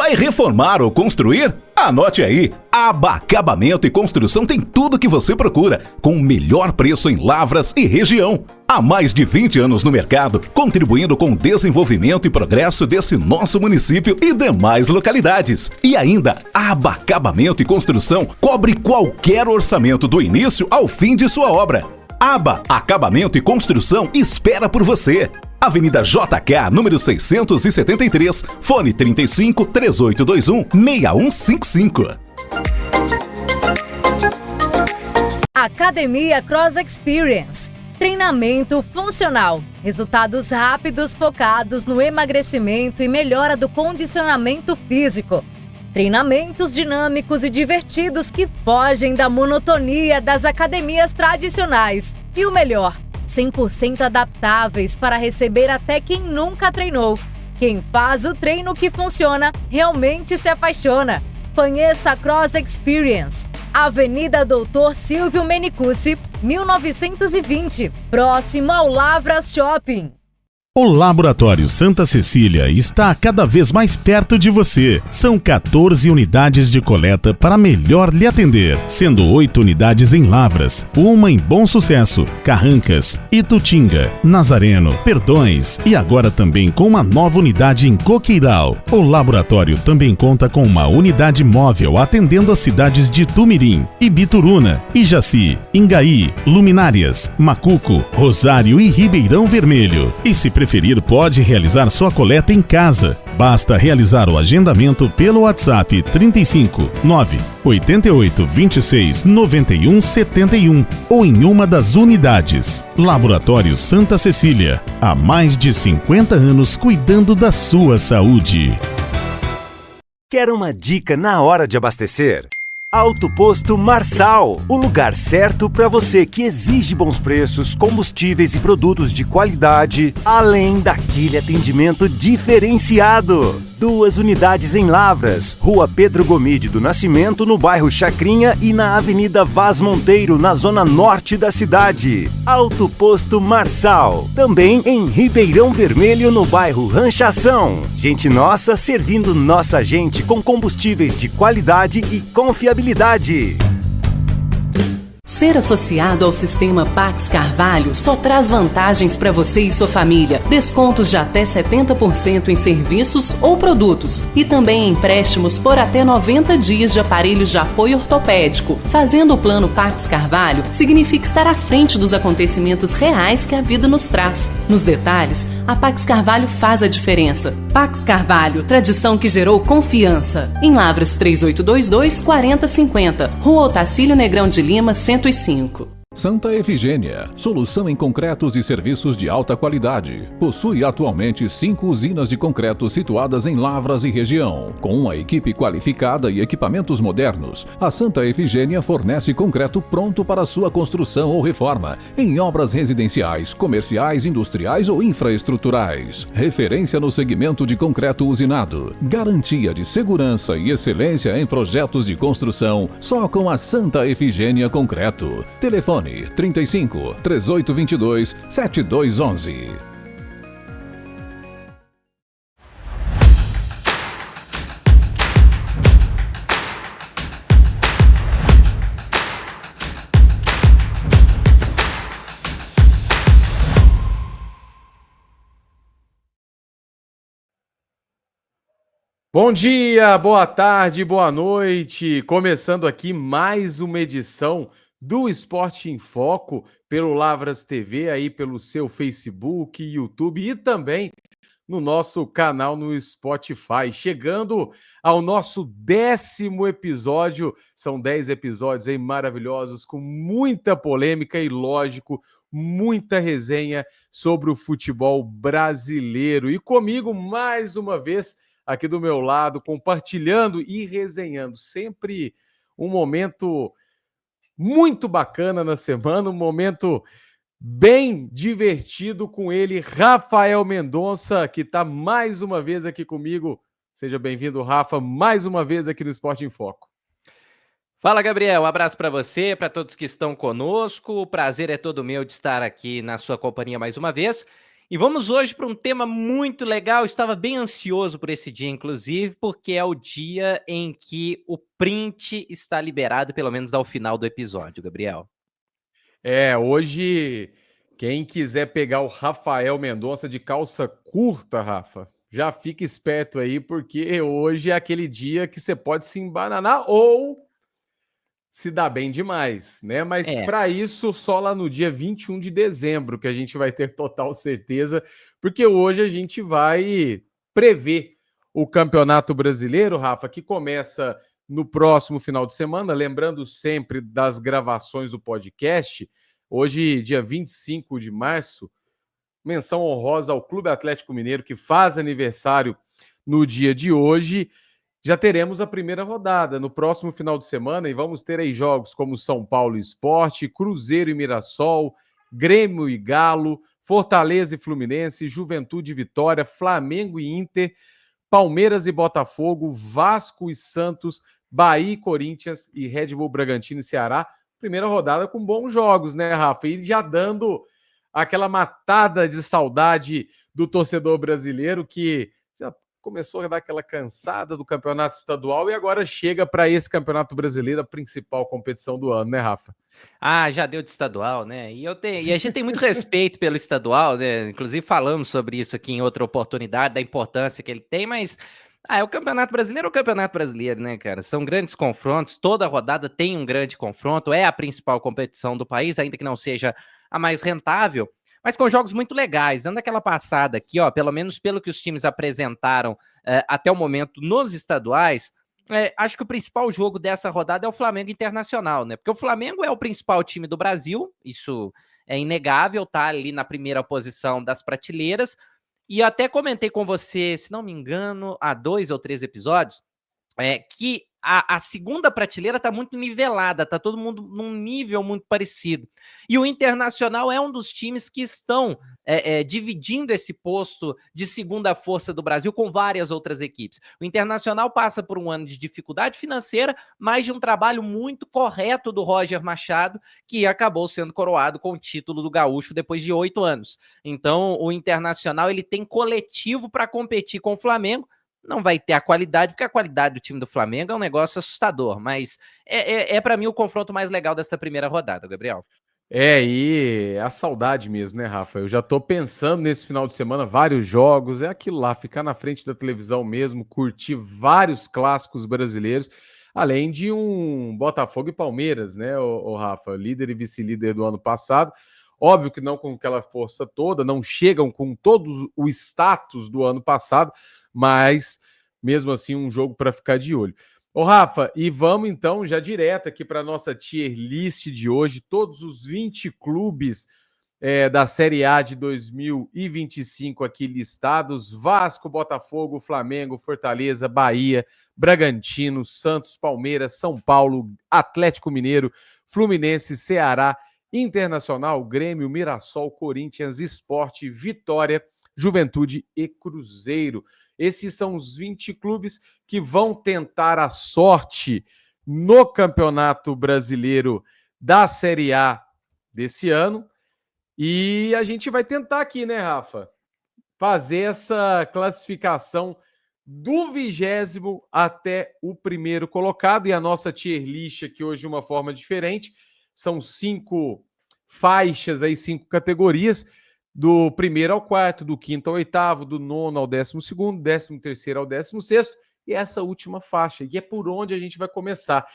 Vai reformar ou construir? Anote aí, Aba Acabamento e Construção tem tudo o que você procura, com o melhor preço em Lavras e região. Há mais de 20 anos no mercado, contribuindo com o desenvolvimento e progresso desse nosso município e demais localidades. E ainda, Aba Acabamento e Construção cobre qualquer orçamento do início ao fim de sua obra. Aba Acabamento e Construção espera por você. Avenida JK, número 673, fone 35 3821 6155. Academia Cross Experience. Treinamento funcional. Resultados rápidos focados no emagrecimento e melhora do condicionamento físico. Treinamentos dinâmicos e divertidos que fogem da monotonia das academias tradicionais. E o melhor, 100% adaptáveis para receber até quem nunca treinou. Quem faz o treino que funciona realmente se apaixona. Conheça a Cross Experience. Avenida Doutor Silvio Menicucci, 1920, próximo ao Lavras Shopping. O Laboratório Santa Cecília está cada vez mais perto de você. São 14 unidades de coleta para melhor lhe atender, sendo 8 unidades em Lavras, uma em Bom Sucesso, Carrancas, Itutinga, Nazareno, Perdões e agora também com uma nova unidade em Coqueiral. O laboratório também conta com uma unidade móvel atendendo as cidades de Tumirim, Ibituruna, Ijaci, Ingaí, Luminárias, Macuco, Rosário e Ribeirão Vermelho. E se preferir, pode realizar sua coleta em casa. Basta realizar o agendamento pelo WhatsApp 35 9 88 26 91 71 ou em uma das unidades. Laboratório Santa Cecília, há mais de 50 anos cuidando da sua saúde. Quer uma dica na hora de abastecer? Auto Posto Marçal, o lugar certo para você que exige bons preços, combustíveis e produtos de qualidade, além daquele atendimento diferenciado. 2 unidades em Lavras, Rua Pedro Gomide do Nascimento, no bairro Chacrinha, e na Avenida Vaz Monteiro, na zona norte da cidade. Auto Posto Marçal, também em Ribeirão Vermelho, no bairro Ranchação. Gente nossa servindo nossa gente com combustíveis de qualidade e confiabilidade. Ser associado ao sistema Pax Carvalho só traz vantagens para você e sua família. Descontos de até 70% em serviços ou produtos. E também empréstimos por até 90 dias de aparelhos de apoio ortopédico. Fazendo o plano Pax Carvalho significa estar à frente dos acontecimentos reais que a vida nos traz. Nos detalhes, a Pax Carvalho faz a diferença. Pax Carvalho, tradição que gerou confiança. Em Lavras 3822 4050, Rua Otacílio Negrão de Lima, 105. Santa Efigênia, solução em concretos e serviços de alta qualidade. Possui atualmente 5 usinas de concreto situadas em Lavras e região. Com uma equipe qualificada e equipamentos modernos, a Santa Efigênia fornece concreto pronto para sua construção ou reforma, em obras residenciais, comerciais, industriais ou infraestruturais. Referência no segmento de concreto usinado. Garantia de segurança e excelência em projetos de construção, só com a Santa Efigênia Concreto. Telefone 35 3822 7211. Bom dia, boa tarde, boa noite. Começando aqui mais uma edição do Esporte em Foco pelo Lavras TV, aí pelo seu Facebook, YouTube e também no nosso canal no Spotify. Chegando ao nosso 10º episódio, são 10 episódios aí maravilhosos, com muita polêmica e, lógico, muita resenha sobre o futebol brasileiro. E comigo, mais uma vez, aqui do meu lado, compartilhando e resenhando sempre um momento muito bacana na semana, um momento bem divertido com ele, Rafael Mendonça, que está mais uma vez aqui comigo. Seja bem-vindo, Rafa, mais uma vez aqui no Esporte em Foco. Fala, Gabriel, um abraço para você, para todos que estão conosco. O prazer é todo meu de estar aqui na sua companhia mais uma vez. E vamos hoje para um tema muito legal. Eu estava bem ansioso por esse dia, inclusive, porque é o dia em que o print está liberado, pelo menos ao final do episódio, Gabriel. Hoje, quem quiser pegar o Rafael Mendonça de calça curta, Rafa, já fica esperto aí, porque hoje é aquele dia que você pode se embananar ou se dar bem demais, né? Mas para isso, só lá no dia 21 de dezembro que a gente vai ter total certeza, porque hoje a gente vai prever o Campeonato Brasileiro, Rafa, que começa no próximo final de semana, lembrando sempre das gravações do podcast. Hoje, dia 25 de março, menção honrosa ao Clube Atlético Mineiro, que faz aniversário no dia de hoje. Já teremos a primeira rodada no próximo final de semana e vamos ter aí jogos como São Paulo e Sport, Cruzeiro e Mirassol, Grêmio e Galo, Fortaleza e Fluminense, Juventude e Vitória, Flamengo e Inter, Palmeiras e Botafogo, Vasco e Santos, Bahia e Corinthians e Red Bull Bragantino e Ceará. Primeira rodada com bons jogos, né, Rafa? E já dando aquela matada de saudade do torcedor brasileiro que já começou a dar aquela cansada do campeonato estadual e agora chega para esse campeonato brasileiro, a principal competição do ano, né, Rafa? Ah, já deu de estadual, né? E a gente tem muito respeito pelo estadual, né? Inclusive falamos sobre isso aqui em outra oportunidade, da importância que ele tem, mas o Campeonato Brasileiro é o Campeonato Brasileiro, né, cara? São grandes confrontos, toda rodada tem um grande confronto, é a principal competição do país, ainda que não seja a mais rentável, mas com jogos muito legais. Dando aquela passada aqui, ó, pelo menos pelo que os times apresentaram até o momento nos estaduais, acho que o principal jogo dessa rodada é o Flamengo Internacional, né? Porque o Flamengo é o principal time do Brasil, isso é inegável, tá ali na primeira posição das prateleiras. E até comentei com você, se não me engano, há 2 ou 3 episódios, que a segunda prateleira está muito nivelada, está todo mundo num nível muito parecido. E o Internacional é um dos times que estão dividindo esse posto de segunda força do Brasil com várias outras equipes. O Internacional passa por um ano de dificuldade financeira, mas de um trabalho muito correto do Roger Machado, que acabou sendo coroado com o título do Gaúcho depois de 8 anos. Então, o Internacional ele tem coletivo para competir com o Flamengo. Não vai ter a qualidade, porque a qualidade do time do Flamengo é um negócio assustador, mas para mim o confronto mais legal dessa primeira rodada, Gabriel. E a saudade mesmo, né, Rafa? Eu já tô pensando nesse final de semana, vários jogos, é aquilo lá, ficar na frente da televisão mesmo, curtir vários clássicos brasileiros, além de um Botafogo e Palmeiras, né, o Rafa? Líder e vice-líder do ano passado. Óbvio que não com aquela força toda, não chegam com todo o status do ano passado, mas mesmo assim um jogo para ficar de olho. Ô Rafa, e vamos então já direto aqui para a nossa tier list de hoje, todos os 20 clubes da Série A de 2025 aqui listados: Vasco, Botafogo, Flamengo, Fortaleza, Bahia, Bragantino, Santos, Palmeiras, São Paulo, Atlético Mineiro, Fluminense, Ceará, Internacional, Grêmio, Mirassol, Corinthians, Sport, Vitória, Juventude e Cruzeiro. Esses são os 20 clubes que vão tentar a sorte no Campeonato Brasileiro da Série A desse ano. E a gente vai tentar aqui, né, Rafa? Fazer essa classificação do 20º até o primeiro colocado. E a nossa tier list aqui hoje de uma forma diferente. São 5 faixas aí, 5 categorias. Do primeiro ao quarto, do quinto ao oitavo, do nono ao 12º, 13º ao 16º, e essa última faixa, e é por onde a gente vai começar.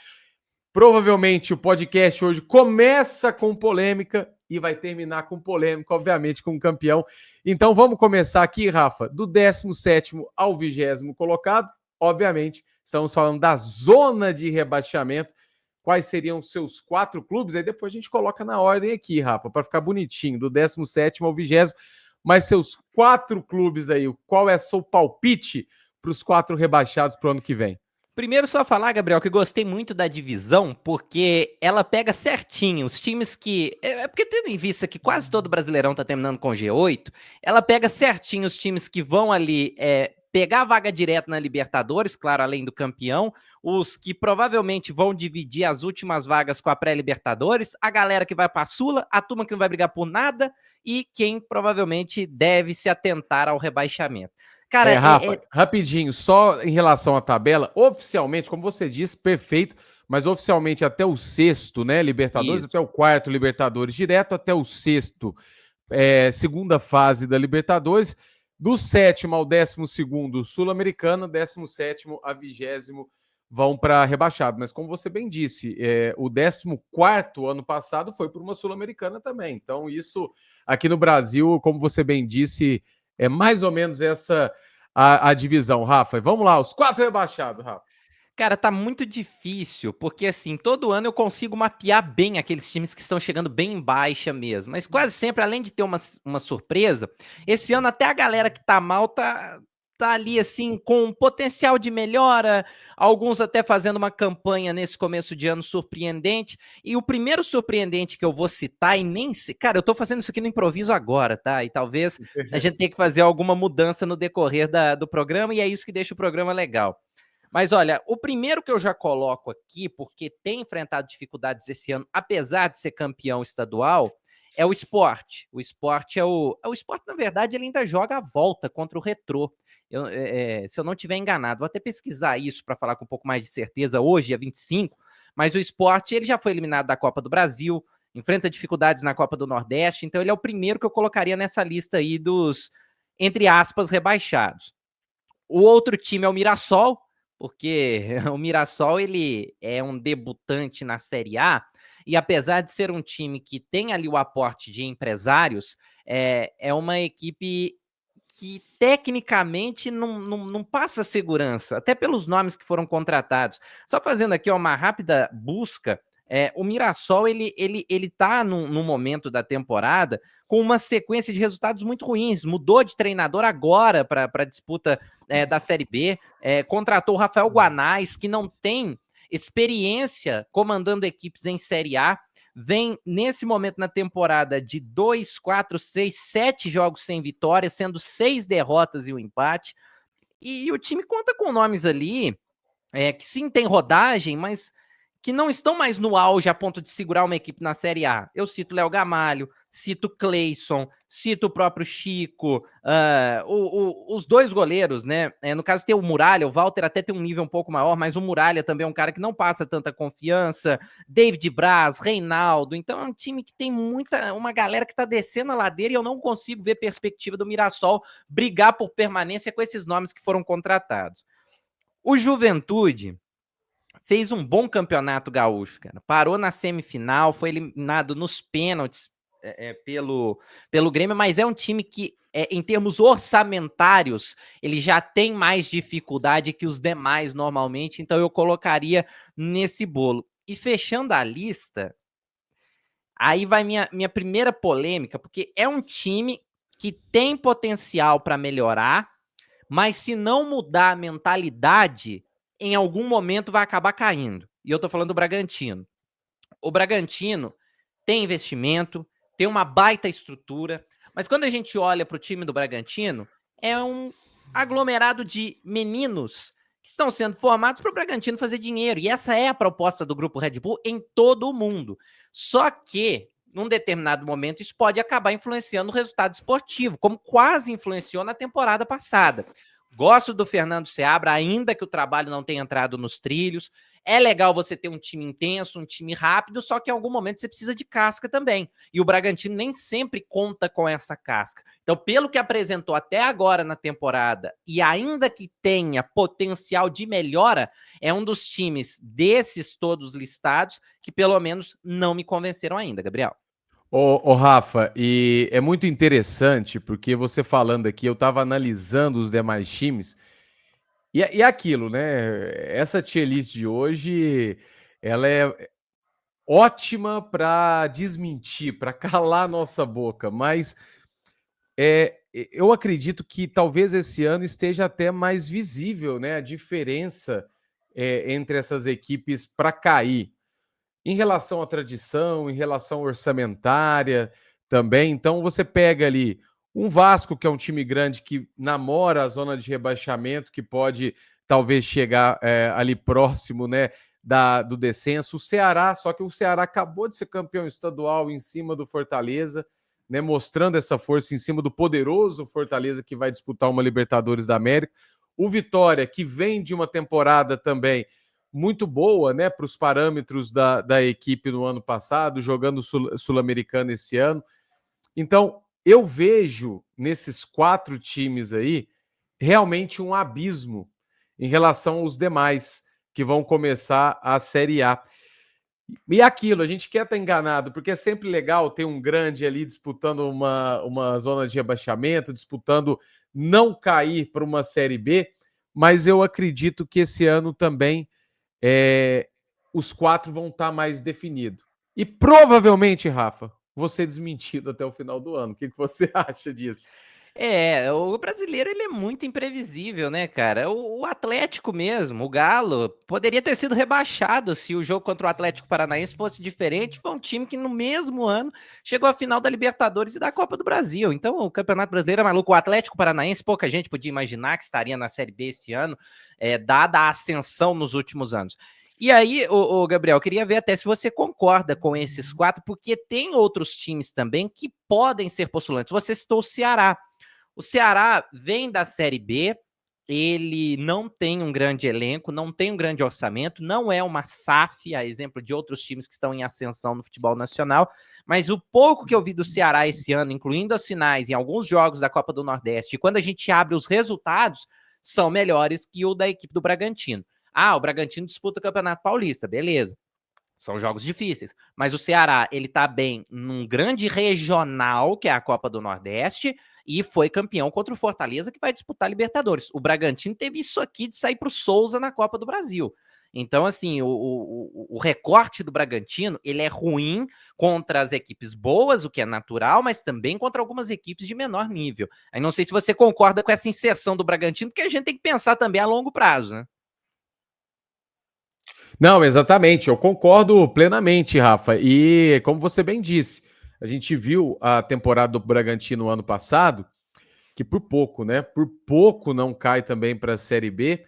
Provavelmente o podcast hoje começa com polêmica e vai terminar com polêmica, obviamente, com o campeão. Então vamos começar aqui, Rafa, do 17º ao 20º colocado. Obviamente, estamos falando da zona de rebaixamento. Quais seriam os seus 4 clubes? Aí depois a gente coloca na ordem aqui, Rafa, para ficar bonitinho, do 17º ao 20º. Mas seus 4 clubes aí, qual é o seu palpite para os 4 rebaixados para o ano que vem? Primeiro, só falar, Gabriel, que eu gostei muito da divisão, porque ela pega certinho os times que... porque tendo em vista que quase todo Brasileirão tá terminando com G8, ela pega certinho os times que vão ali pegar a vaga direto na Libertadores, claro, além do campeão, os que provavelmente vão dividir as últimas vagas com a pré-Libertadores, a galera que vai para a Sula, a turma que não vai brigar por nada e quem provavelmente deve se atentar ao rebaixamento. Cara, Rafa, rapidinho, só em relação à tabela, oficialmente, como você disse, perfeito, mas oficialmente até o sexto, né, Libertadores, Isso. até o quarto Libertadores, direto até o sexto, segunda fase da Libertadores, do 7º ao 12º Sul-Americano, 17º a 20º vão para rebaixado, mas como você bem disse, o 14º ano passado foi para uma Sul-Americana também, então isso aqui no Brasil, como você bem disse, é mais ou menos essa a divisão, Rafa. Vamos lá, os 4 rebaixados, Rafa. Cara, tá muito difícil, porque assim, todo ano eu consigo mapear bem aqueles times que estão chegando bem em baixa mesmo. Mas quase sempre, além de ter uma surpresa, esse ano até a galera que tá mal tá ali assim, com potencial de melhora, alguns até fazendo uma campanha nesse começo de ano surpreendente. E o primeiro surpreendente que eu vou citar, e nem sei. Cara, eu tô fazendo isso aqui no improviso agora, tá? E talvez a gente tenha que fazer alguma mudança no decorrer do programa, e é isso que deixa o programa legal. Mas olha, o primeiro que eu já coloco aqui, porque tem enfrentado dificuldades esse ano, apesar de ser campeão estadual, é o Sport. O Sport o Sport, na verdade, ele ainda joga a volta contra o Retrô. Se eu não estiver enganado, vou até pesquisar isso para falar com um pouco mais de certeza hoje, é 25, mas o Sport ele já foi eliminado da Copa do Brasil, enfrenta dificuldades na Copa do Nordeste, então ele é o primeiro que eu colocaria nessa lista aí dos, entre aspas, rebaixados. O outro time é o Mirassol, porque o Mirassol ele é um debutante na Série A, e apesar de ser um time que tem ali o aporte de empresários, é uma equipe que tecnicamente não passa segurança, até pelos nomes que foram contratados. Só fazendo aqui uma rápida busca, o Mirassol ele tá num momento da temporada com uma sequência de resultados muito ruins, mudou de treinador agora para a disputa da Série B, contratou o Rafael Guanais, que não tem experiência comandando equipes em Série A, vem nesse momento na temporada de 2, 4, 6, 7 jogos sem vitória, sendo 6 derrotas e um empate, e o time conta com nomes ali que sim tem rodagem, mas que não estão mais no auge a ponto de segurar uma equipe na Série A. Eu cito Léo Gamalho, cito Cleison, cito o próprio Chico, os dois goleiros, né? No caso tem o Muralha, o Walter até tem um nível um pouco maior, mas o Muralha também é um cara que não passa tanta confiança, David Braz, Reinaldo, então é um time que tem uma galera que tá descendo a ladeira e eu não consigo ver perspectiva do Mirassol brigar por permanência com esses nomes que foram contratados. O Juventude fez um bom campeonato gaúcho, cara. Parou na semifinal, foi eliminado nos pênaltis pelo Grêmio, mas é um time que, em termos orçamentários, ele já tem mais dificuldade que os demais normalmente, então eu colocaria nesse bolo. E fechando a lista, aí vai minha primeira polêmica, porque é um time que tem potencial para melhorar, mas se não mudar a mentalidade, em algum momento vai acabar caindo. E eu tô falando do Bragantino. O Bragantino tem investimento, tem uma baita estrutura, mas quando a gente olha para o time do Bragantino, é um aglomerado de meninos que estão sendo formados para o Bragantino fazer dinheiro. E essa é a proposta do Grupo Red Bull em todo o mundo. Só que, num determinado momento, isso pode acabar influenciando o resultado esportivo, como quase influenciou na temporada passada. Gosto do Fernando Seabra, ainda que o trabalho não tenha entrado nos trilhos. É legal você ter um time intenso, um time rápido, só que em algum momento você precisa de casca também. E o Bragantino nem sempre conta com essa casca. Então, pelo que apresentou até agora na temporada, e ainda que tenha potencial de melhora, é um dos times desses todos listados que pelo menos não me convenceram ainda, Gabriel. Ô, Rafa, e é muito interessante, porque você falando aqui, eu estava analisando os demais times, e aquilo, né? Essa tier list de hoje, ela é ótima para desmentir, para calar nossa boca, mas eu acredito que talvez esse ano esteja até mais visível, né? A diferença entre essas equipes para cair. Em relação à tradição, em relação orçamentária também. Então, você pega ali Um Vasco, que é um time grande que namora a zona de rebaixamento, que pode talvez chegar ali próximo, né, do descenso. O Ceará, só que o Ceará acabou de ser campeão estadual em cima do Fortaleza, né, mostrando essa força em cima do poderoso Fortaleza, que vai disputar uma Libertadores da América. O Vitória, que vem de uma temporada também muito boa, né, para os parâmetros da equipe no ano passado, jogando Sul-Americana esse ano. Então, eu vejo nesses 4 times aí realmente um abismo em relação aos demais que vão começar a Série A. E aquilo, a gente quer estar enganado, porque é sempre legal ter um grande ali disputando uma zona de rebaixamento, disputando não cair para uma Série B, mas eu acredito que esse ano também os 4 vão estar mais definidos. E provavelmente, Rafa, vou ser desmentido até o final do ano. O que você acha disso? O brasileiro ele é muito imprevisível, né, cara? O Atlético mesmo, o Galo, poderia ter sido rebaixado se o jogo contra o Atlético Paranaense fosse diferente. Foi um time que no mesmo ano chegou à final da Libertadores e da Copa do Brasil. Então o Campeonato Brasileiro é maluco. O Atlético Paranaense, pouca gente podia imaginar que estaria na Série B esse ano, dada a ascensão nos últimos anos. E aí, Gabriel, eu queria ver até se você concorda com esses 4, porque tem outros times também que podem ser postulantes. Você citou o Ceará. O Ceará vem da Série B, ele não tem um grande elenco, não tem um grande orçamento, não é uma SAF, a exemplo de outros times que estão em ascensão no futebol nacional, mas o pouco que eu vi do Ceará esse ano, incluindo as finais em alguns jogos da Copa do Nordeste, e quando a gente abre os resultados, são melhores que o da equipe do Bragantino. O Bragantino disputa o Campeonato Paulista, beleza. São jogos difíceis, mas o Ceará, ele tá bem num grande regional, que é a Copa do Nordeste, e foi campeão contra o Fortaleza, que vai disputar a Libertadores. O Bragantino teve isso aqui de sair pro Souza na Copa do Brasil. Então, assim, o recorte do Bragantino, ele é ruim contra as equipes boas, o que é natural, mas também contra algumas equipes de menor nível. Aí não sei se você concorda com essa inserção do Bragantino, porque a gente tem que pensar também a longo prazo, né? Não, exatamente, eu concordo plenamente, Rafa. E como você bem disse, a gente viu a temporada do Bragantino ano passado, que por pouco, né? Por pouco não cai também para a Série B.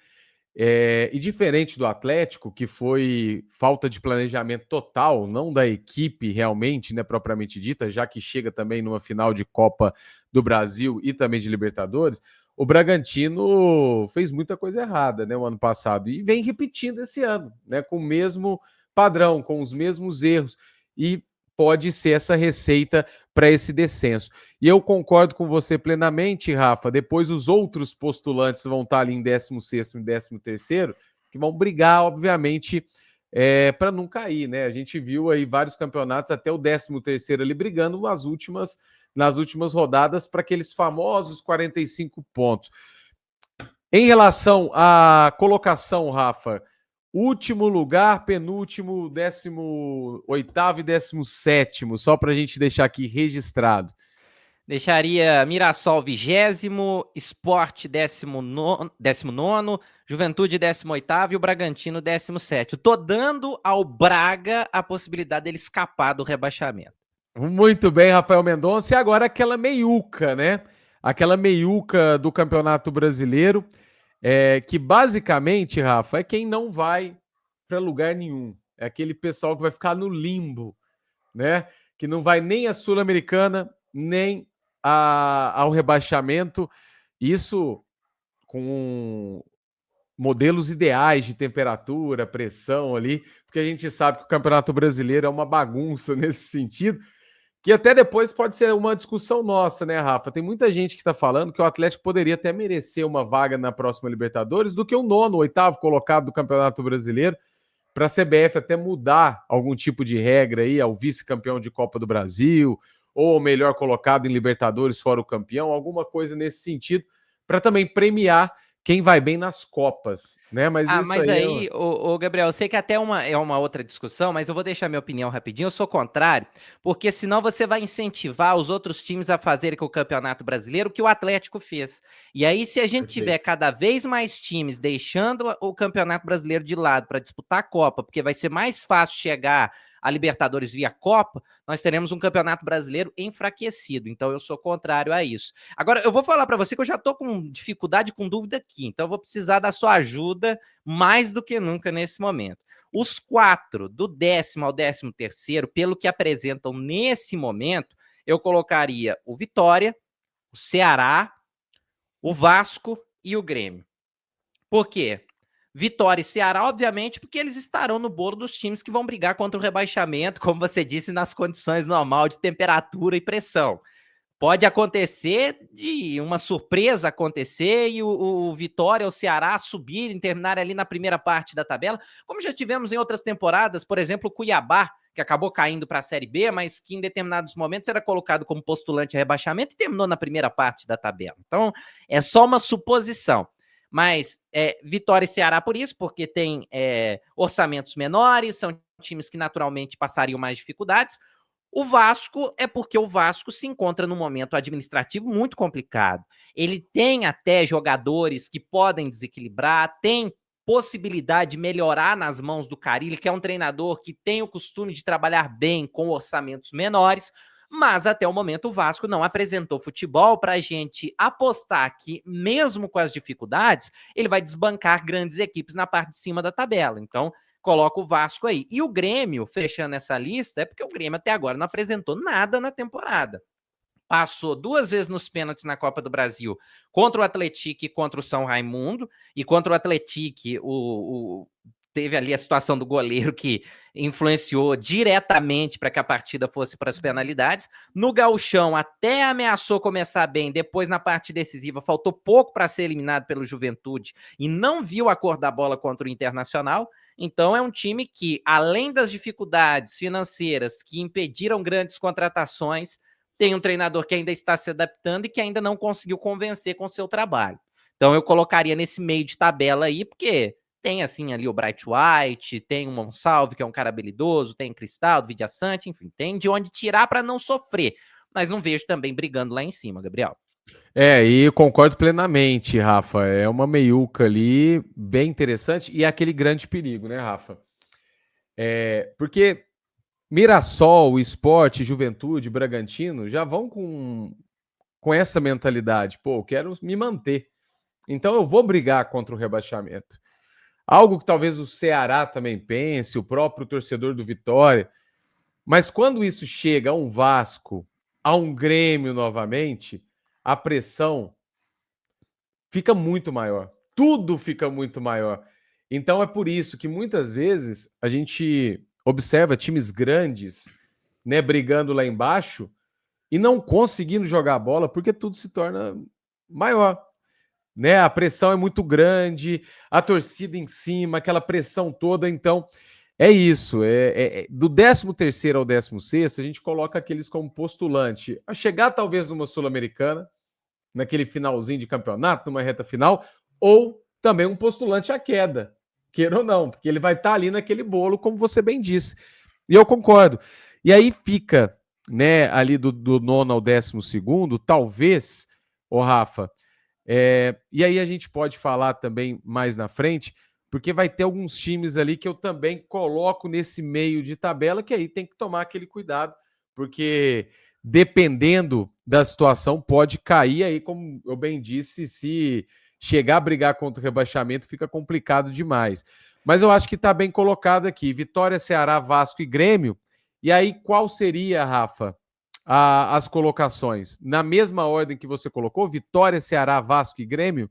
E diferente do Atlético, que foi falta de planejamento total, não da equipe realmente, né, propriamente dita, já que chega também numa final de Copa do Brasil e também de Libertadores, o Bragantino fez muita coisa errada, né, o ano passado, e vem repetindo esse ano, né, com o mesmo padrão, com os mesmos erros, e pode ser essa receita para esse descenso. E eu concordo com você plenamente, Rafa, depois os outros postulantes vão estar ali em 16º e 13º, que vão brigar, obviamente, para não cair, né? A gente viu aí vários campeonatos, até o 13º ali brigando nas últimas rodadas para aqueles famosos 45 pontos. Em relação à colocação, Rafa, último lugar, penúltimo, 18º e 17º, só para a gente deixar aqui registrado. Deixaria Mirassol 20º, Sport 19º, Juventude 18º e o Bragantino 17º. Tô dando ao Braga a possibilidade dele escapar do rebaixamento. Muito bem, Rafael Mendonça. E agora aquela meiuca, né? Aquela meiuca do Campeonato Brasileiro, que basicamente, Rafa, é quem não vai para lugar nenhum. É aquele pessoal que vai ficar no limbo, né? Que não vai nem a Sul-Americana, nem ao rebaixamento. Isso com modelos ideais de temperatura, pressão ali, porque a gente sabe que o Campeonato Brasileiro é uma bagunça nesse sentido, que até depois pode ser uma discussão nossa, né, Rafa? Tem muita gente que está falando que o Atlético poderia até merecer uma vaga na próxima Libertadores do que o 9º, 8º colocado do Campeonato Brasileiro, para a CBF até mudar algum tipo de regra aí ao vice-campeão de Copa do Brasil, ou melhor colocado em Libertadores fora o campeão, alguma coisa nesse sentido, para também premiar quem vai bem nas Copas, né? Mas isso aí, Gabriel, eu sei que até é uma outra discussão, mas eu vou deixar minha opinião rapidinho. Eu sou contrário, porque senão você vai incentivar os outros times a fazerem com o Campeonato Brasileiro o que o Atlético fez. E aí, se a gente tiver cada vez mais times deixando o Campeonato Brasileiro de lado para disputar a Copa, porque vai ser mais fácil chegar a Libertadores via Copa, nós teremos um Campeonato Brasileiro enfraquecido. Então eu sou contrário a isso. Agora, eu vou falar para você que eu já estou com dificuldade, com dúvida aqui. Então eu vou precisar da sua ajuda mais do que nunca nesse momento. Os 4, do 10º ao 13º, pelo que apresentam nesse momento, eu colocaria o Vitória, o Ceará, o Vasco e o Grêmio. Por quê? Vitória e Ceará, obviamente, porque eles estarão no bolo dos times que vão brigar contra o rebaixamento, como você disse, nas condições normal de temperatura e pressão. Pode acontecer de uma surpresa acontecer e o Vitória ou o Ceará subirem, terminarem ali na primeira parte da tabela, como já tivemos em outras temporadas, por exemplo, o Cuiabá, que acabou caindo para a Série B, mas que em determinados momentos era colocado como postulante a rebaixamento e terminou na primeira parte da tabela. Então, é só uma suposição. Mas Vitória e Ceará por isso, porque tem orçamentos menores, são times que naturalmente passariam mais dificuldades. O Vasco é porque o Vasco se encontra num momento administrativo muito complicado. Ele tem até jogadores que podem desequilibrar, tem possibilidade de melhorar nas mãos do Carille, que é um treinador que tem o costume de trabalhar bem com orçamentos menores, mas até o momento o Vasco não apresentou futebol para a gente apostar que, mesmo com as dificuldades, ele vai desbancar grandes equipes na parte de cima da tabela. Então, coloca o Vasco aí. E o Grêmio, fechando essa lista, é porque o Grêmio até agora não apresentou nada na temporada. Passou 2 vezes nos pênaltis na Copa do Brasil contra o Atlético e contra o São Raimundo. E contra o Atlético, teve ali a situação do goleiro que influenciou diretamente para que a partida fosse para as penalidades. No Gauchão até ameaçou começar bem, depois na parte decisiva faltou pouco para ser eliminado pelo Juventude e não viu a cor da bola contra o Internacional. Então é um time que, além das dificuldades financeiras que impediram grandes contratações, tem um treinador que ainda está se adaptando e que ainda não conseguiu convencer com o seu trabalho. Então eu colocaria nesse meio de tabela aí, porque tem assim ali o Bright White, tem o Monsalve, que é um cara habilidoso, tem Cristaldo, Vidia Sante, enfim, tem de onde tirar para não sofrer. Mas não vejo também brigando lá em cima, Gabriel. E concordo plenamente, Rafa. É uma meiuca ali bem interessante e é aquele grande perigo, né, Rafa? Porque Mirassol, Sport, Juventude, Bragantino já vão com essa mentalidade. Pô, eu quero me manter. Então eu vou brigar contra o rebaixamento. Algo que talvez o Ceará também pense, o próprio torcedor do Vitória. Mas quando isso chega a um Vasco, a um Grêmio novamente, a pressão fica muito maior. Tudo fica muito maior. Então é por isso que muitas vezes a gente observa times grandes, né, brigando lá embaixo e não conseguindo jogar a bola porque tudo se torna maior. Né? A pressão é muito grande, a torcida em cima, aquela pressão toda. Então é isso. Do 13º ao 16º, a gente coloca aqueles como postulante a chegar talvez numa Sul-Americana, naquele finalzinho de campeonato, numa reta final, ou também um postulante à queda, queira ou não, porque ele vai estar ali naquele bolo, como você bem disse. E eu concordo. E aí fica, né, ali do 9º ao 12º, talvez, Rafa, e aí a gente pode falar também mais na frente, porque vai ter alguns times ali que eu também coloco nesse meio de tabela, que aí tem que tomar aquele cuidado, porque dependendo da situação, pode cair aí, como eu bem disse, se chegar a brigar contra o rebaixamento, fica complicado demais. Mas eu acho que está bem colocado aqui. Vitória, Ceará, Vasco e Grêmio. E aí, qual seria, Rafa, as colocações? Na mesma ordem que você colocou? Vitória, Ceará, Vasco e Grêmio?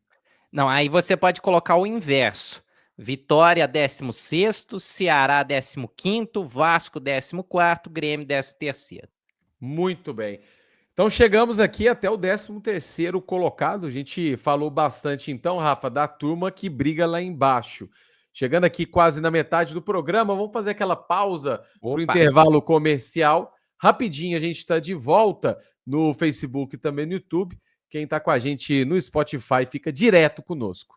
Não, aí você pode colocar o inverso. Vitória, 16º, Ceará, 15º, Vasco, 14º, Grêmio, 13º. Muito bem. Então chegamos aqui até o 13º colocado. A gente falou bastante então, Rafa, da turma que briga lá embaixo. Chegando aqui quase na metade do programa, vamos fazer aquela pausa para o intervalo comercial. Rapidinho, a gente está de volta no Facebook e também no YouTube. Quem está com a gente no Spotify fica direto conosco.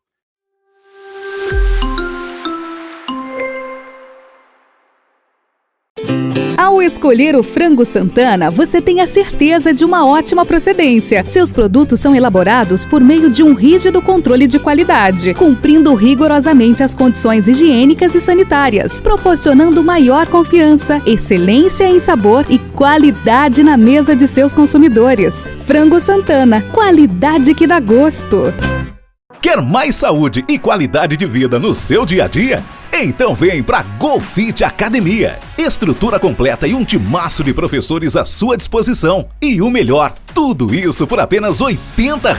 Ao escolher o Frango Santana, você tem a certeza de uma ótima procedência. Seus produtos são elaborados por meio de um rígido controle de qualidade, cumprindo rigorosamente as condições higiênicas e sanitárias, proporcionando maior confiança, excelência em sabor e qualidade na mesa de seus consumidores. Frango Santana, qualidade que dá gosto. Quer mais saúde e qualidade de vida no seu dia a dia? Então vem pra GoFit Academia. Estrutura completa e um timaço de professores à sua disposição. E o melhor, tudo isso por apenas R$ 80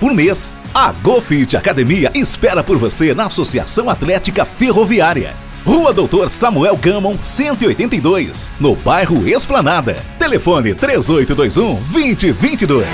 por mês. A GoFit Academia espera por você na Associação Atlética Ferroviária. Rua Doutor Samuel Gamon, 182, no bairro Esplanada. Telefone 3821-2022.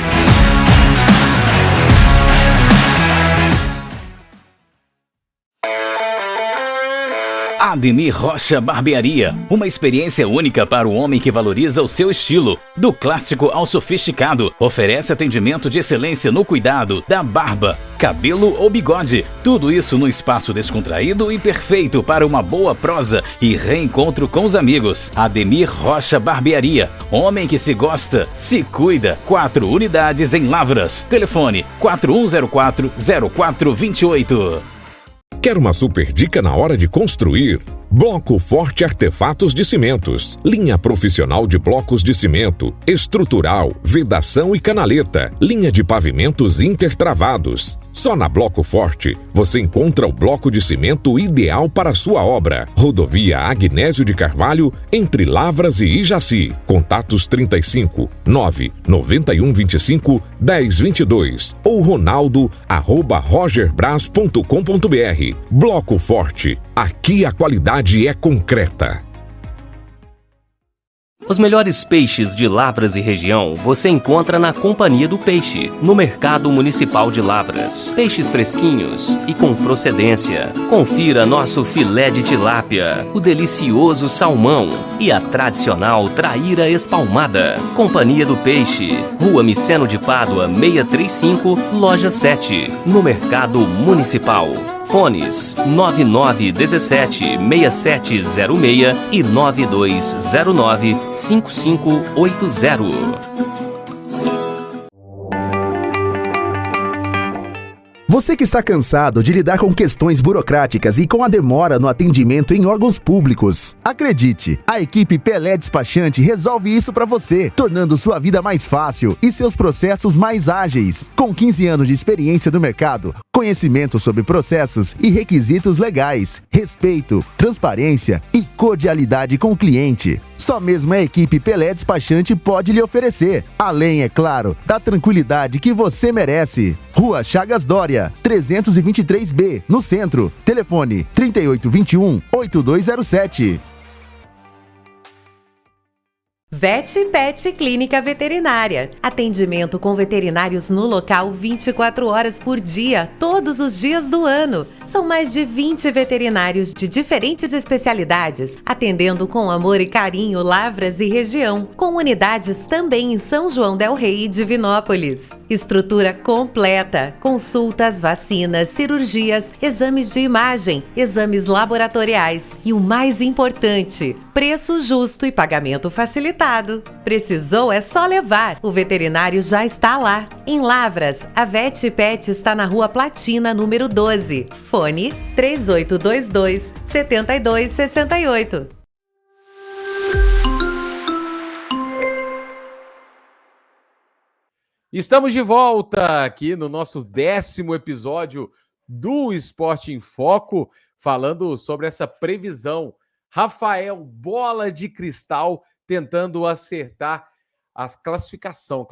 Ademir Rocha Barbearia, uma experiência única para o homem que valoriza o seu estilo. Do clássico ao sofisticado, oferece atendimento de excelência no cuidado da barba, cabelo ou bigode. Tudo isso num espaço descontraído e perfeito para uma boa prosa e reencontro com os amigos. Ademir Rocha Barbearia, homem que se gosta, se cuida. 4 unidades em Lavras. Telefone 4104-0428. Quer uma super dica na hora de construir? Bloco Forte Artefatos de Cimentos. Linha profissional de blocos de cimento, estrutural, vedação e canaleta. Linha de pavimentos intertravados. Só na Bloco Forte você encontra o bloco de cimento ideal para a sua obra. Rodovia Agnésio de Carvalho, entre Lavras e Ijaci. Contatos 35 9 91 25 10 22 ou ronaldo@rogerbras.com.br. Bloco Forte. Aqui a qualidade é concreta. Os melhores peixes de Lavras e região você encontra na Companhia do Peixe, no Mercado Municipal de Lavras. Peixes fresquinhos e com procedência. Confira nosso filé de tilápia, o delicioso salmão e a tradicional traíra espalmada. Companhia do Peixe, Rua Miceno de Pádua, 635, Loja 7, no Mercado Municipal. Fones 9917-6706 e 9209-5580. Você que está cansado de lidar com questões burocráticas e com a demora no atendimento em órgãos públicos. Acredite, a equipe Pelé Despachante resolve isso para você, tornando sua vida mais fácil e seus processos mais ágeis. Com 15 anos de experiência no mercado, conhecimento sobre processos e requisitos legais, respeito, transparência e cordialidade com o cliente. Só mesmo a equipe Pelé Despachante pode lhe oferecer. Além, é claro, da tranquilidade que você merece. Rua Chagas Dória, 323B, no centro. Telefone 3821-8207. Vet Pet Clínica Veterinária. Atendimento com veterinários no local 24 horas por dia, todos os dias do ano. São mais de 20 veterinários de diferentes especialidades, atendendo com amor e carinho Lavras e região, com unidades também em São João del Rei e Divinópolis. Estrutura completa, consultas, vacinas, cirurgias, exames de imagem, exames laboratoriais e o mais importante, preço justo e pagamento facilitado. Precisou é só levar. O veterinário já está lá. Em Lavras, a Vet Pet está na Rua Platina, número 12. Fone 3822-7268. Estamos de volta aqui no nosso 10º episódio do Esporte em Foco, falando sobre essa previsão. Rafael Bola de Cristal tentando acertar a classificação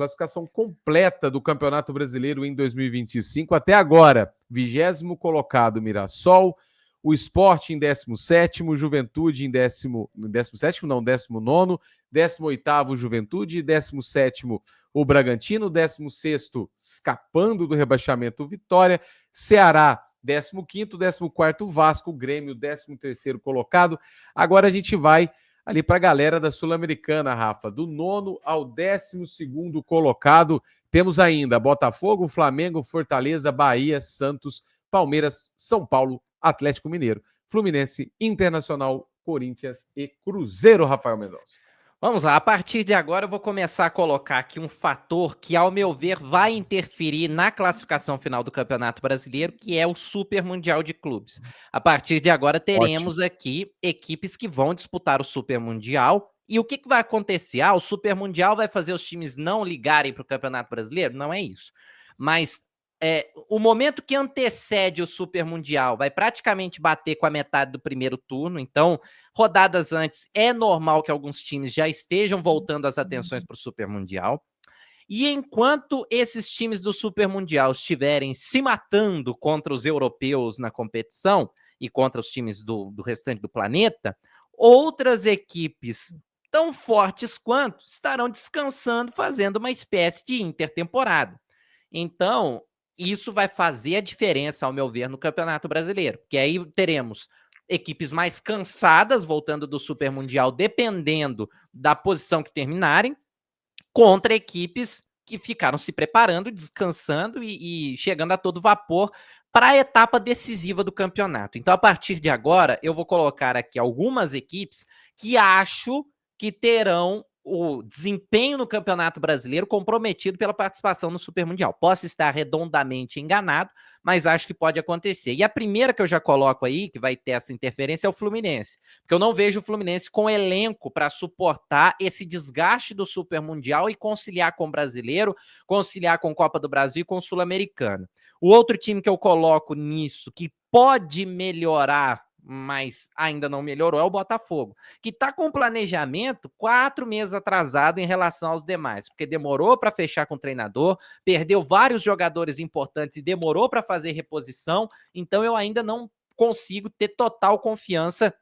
completa do Campeonato Brasileiro em 2025. Até agora, 20º colocado Mirassol, o Sport em 17º, Juventude em 19º, 18º Juventude, 17º o Bragantino, 16º escapando do rebaixamento Vitória, Ceará 15º, 14º Vasco, Grêmio 13º colocado. Agora a gente vai ali para a galera da Sul-Americana, Rafa, do 9º ao 12º colocado. Temos ainda Botafogo, Flamengo, Fortaleza, Bahia, Santos, Palmeiras, São Paulo, Atlético Mineiro, Fluminense, Internacional, Corinthians e Cruzeiro, Rafael Mendonça. Vamos lá, a partir de agora eu vou começar a colocar aqui um fator que, ao meu ver, vai interferir na classificação final do Campeonato Brasileiro, que é o Super Mundial de Clubes. A partir de agora teremos aqui equipes que vão disputar o Super Mundial. E o que vai acontecer? O Super Mundial vai fazer os times não ligarem para o Campeonato Brasileiro? Não é isso. Mas o momento que antecede o Super Mundial vai praticamente bater com a metade do primeiro turno, então, rodadas antes, é normal que alguns times já estejam voltando as atenções para o Super Mundial. E enquanto esses times do Super Mundial estiverem se matando contra os europeus na competição e contra os times do restante do planeta, outras equipes tão fortes quanto estarão descansando, fazendo uma espécie de intertemporada. Então, isso vai fazer a diferença, ao meu ver, no Campeonato Brasileiro, porque aí teremos equipes mais cansadas voltando do Super Mundial, dependendo da posição que terminarem, contra equipes que ficaram se preparando, descansando e chegando a todo vapor para a etapa decisiva do campeonato. Então, a partir de agora, eu vou colocar aqui algumas equipes que acho que terão o desempenho no Campeonato Brasileiro comprometido pela participação no Super Mundial. Posso estar redondamente enganado, mas acho que pode acontecer. E a primeira que eu já coloco aí, que vai ter essa interferência, é o Fluminense. Porque eu não vejo o Fluminense com elenco para suportar esse desgaste do Super Mundial e conciliar com o Brasileiro, conciliar com Copa do Brasil e com o Sul-Americano. O outro time que eu coloco nisso, que pode melhorar, mas ainda não melhorou, é o Botafogo, que está com planejamento 4 meses atrasado em relação aos demais, porque demorou para fechar com o treinador, perdeu vários jogadores importantes e demorou para fazer reposição, então eu ainda não consigo ter total confiança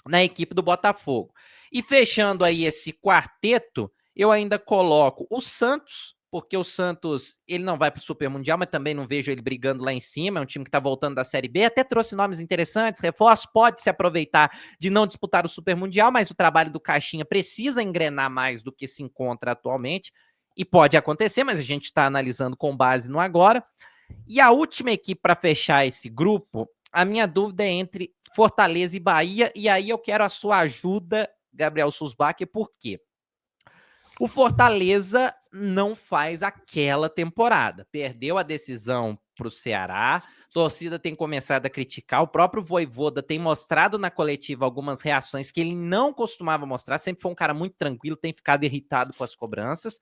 na equipe do Botafogo. E fechando aí esse quarteto, eu ainda coloco o Santos, porque o Santos, ele não vai para o Super Mundial, mas também não vejo ele brigando lá em cima, é um time que está voltando da Série B, até trouxe nomes interessantes, reforços, pode se aproveitar de não disputar o Super Mundial, mas o trabalho do Caixinha precisa engrenar mais do que se encontra atualmente, e pode acontecer, mas a gente está analisando com base no agora. E a última equipe para fechar esse grupo, a minha dúvida é entre Fortaleza e Bahia, e aí eu quero a sua ajuda, Gabriel Susbacher, por quê? O Fortaleza não faz aquela temporada. Perdeu a decisão para o Ceará. A torcida tem começado a criticar. O próprio Vojvoda tem mostrado na coletiva algumas reações que ele não costumava mostrar. Sempre foi um cara muito tranquilo, tem ficado irritado com as cobranças.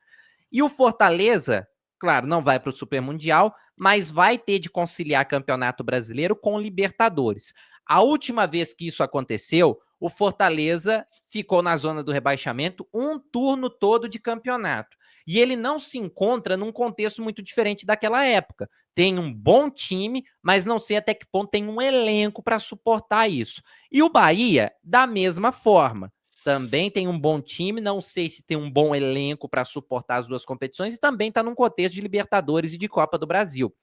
E o Fortaleza, claro, não vai para o Super Mundial, mas vai ter de conciliar Campeonato Brasileiro com Libertadores. A última vez que isso aconteceu, o Fortaleza ficou na zona do rebaixamento um turno todo de campeonato. E ele não se encontra num contexto muito diferente daquela época. Tem um bom time, mas não sei até que ponto tem um elenco para suportar isso. E o Bahia, da mesma forma. Também tem um bom time, não sei se tem um bom elenco para suportar as duas competições e também está num contexto de Libertadores e de Copa do Brasil.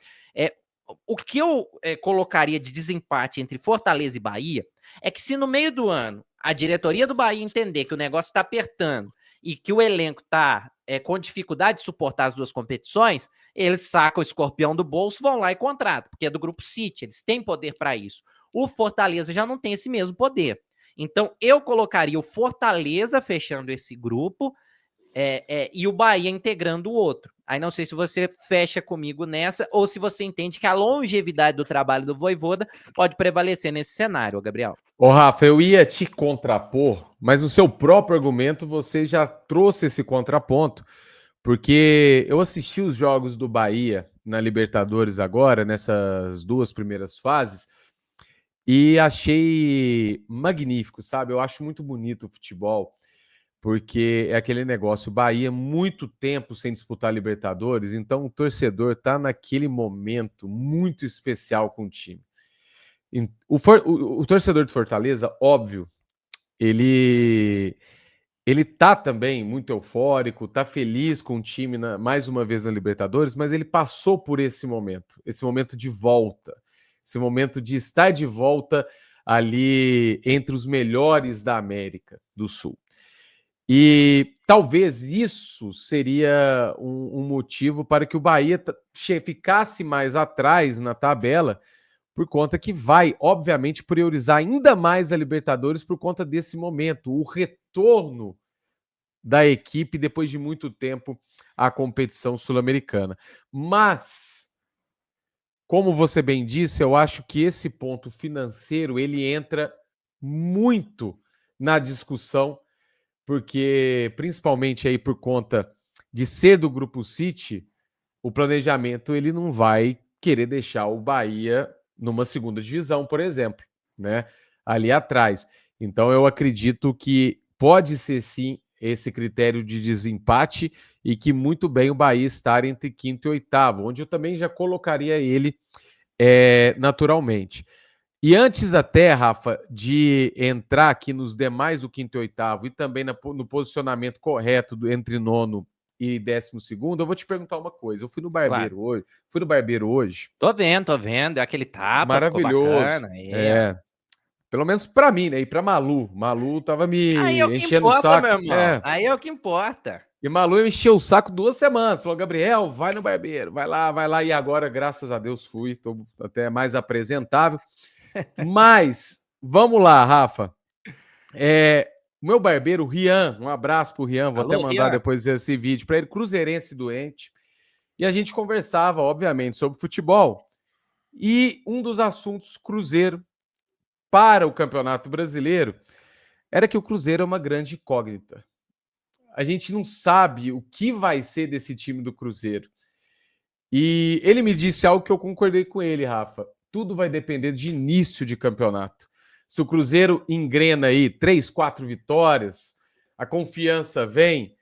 O que eu colocaria de desempate entre Fortaleza e Bahia é que se no meio do ano a diretoria do Bahia entender que o negócio está apertando e que o elenco está com dificuldade de suportar as duas competições, eles sacam o escorpião do bolso, vão lá e contratam, porque é do Grupo City, eles têm poder para isso. O Fortaleza já não tem esse mesmo poder. Então eu colocaria o Fortaleza fechando esse grupo e o Bahia integrando o outro. Aí não sei se você fecha comigo nessa ou se você entende que a longevidade do trabalho do Vojvoda pode prevalecer nesse cenário, Gabriel. Ô, Rafa, eu ia te contrapor, mas no seu próprio argumento você já trouxe esse contraponto, porque eu assisti os jogos do Bahia na Libertadores agora, nessas 2 primeiras fases, e achei magnífico, sabe? Eu acho muito bonito o futebol, porque é aquele negócio, o Bahia muito tempo sem disputar Libertadores, então o torcedor está naquele momento muito especial com o time. O torcedor de Fortaleza, óbvio, ele tá também muito eufórico, tá feliz com o time mais uma vez na Libertadores, mas ele passou por esse momento de volta, esse momento de estar de volta ali entre os melhores da América do Sul. E talvez isso seria um motivo para que o Bahia ficasse mais atrás na tabela, por conta que vai, obviamente, priorizar ainda mais a Libertadores por conta desse momento. O retorno da equipe depois de muito tempo a competição sul-americana. Mas, como você bem disse, eu acho que esse ponto financeiro ele entra muito na discussão, porque principalmente aí por conta de ser do Grupo City, o planejamento ele não vai querer deixar o Bahia numa segunda divisão, por exemplo, né? Ali atrás. Então eu acredito que pode ser sim esse critério de desempate e que muito bem o Bahia estar entre quinto e oitavo, onde eu também já colocaria ele naturalmente. E antes até, Rafa, de entrar aqui nos demais, o quinto e oitavo, e também no posicionamento correto entre nono e 12º, eu vou te perguntar uma coisa. Eu fui no barbeiro hoje. Fui no barbeiro hoje. Tô vendo. Aquele tapa, maravilhoso. Ficou bacana. Pelo menos pra mim, né? E pra Malu. Malu tava me enchendo importa, o saco. Meu irmão. Aí é o que importa. E Malu me encheu o saco 2 semanas. Falou, Gabriel, vai no barbeiro. Vai lá. E agora, graças a Deus, fui. Tô até mais apresentável. Mas, vamos lá, Rafa. O meu barbeiro, o Rian, um abraço pro Rian, vou até mandar depois esse vídeo para ele, cruzeirense doente. E a gente conversava, obviamente, sobre futebol. E um dos assuntos Cruzeiro para o Campeonato Brasileiro era que o Cruzeiro é uma grande incógnita. A gente não sabe o que vai ser desse time do Cruzeiro. E ele me disse algo que eu concordei com ele, Rafa. Tudo vai depender de início de campeonato. Se o Cruzeiro engrena aí 3, 4 vitórias, a confiança vem,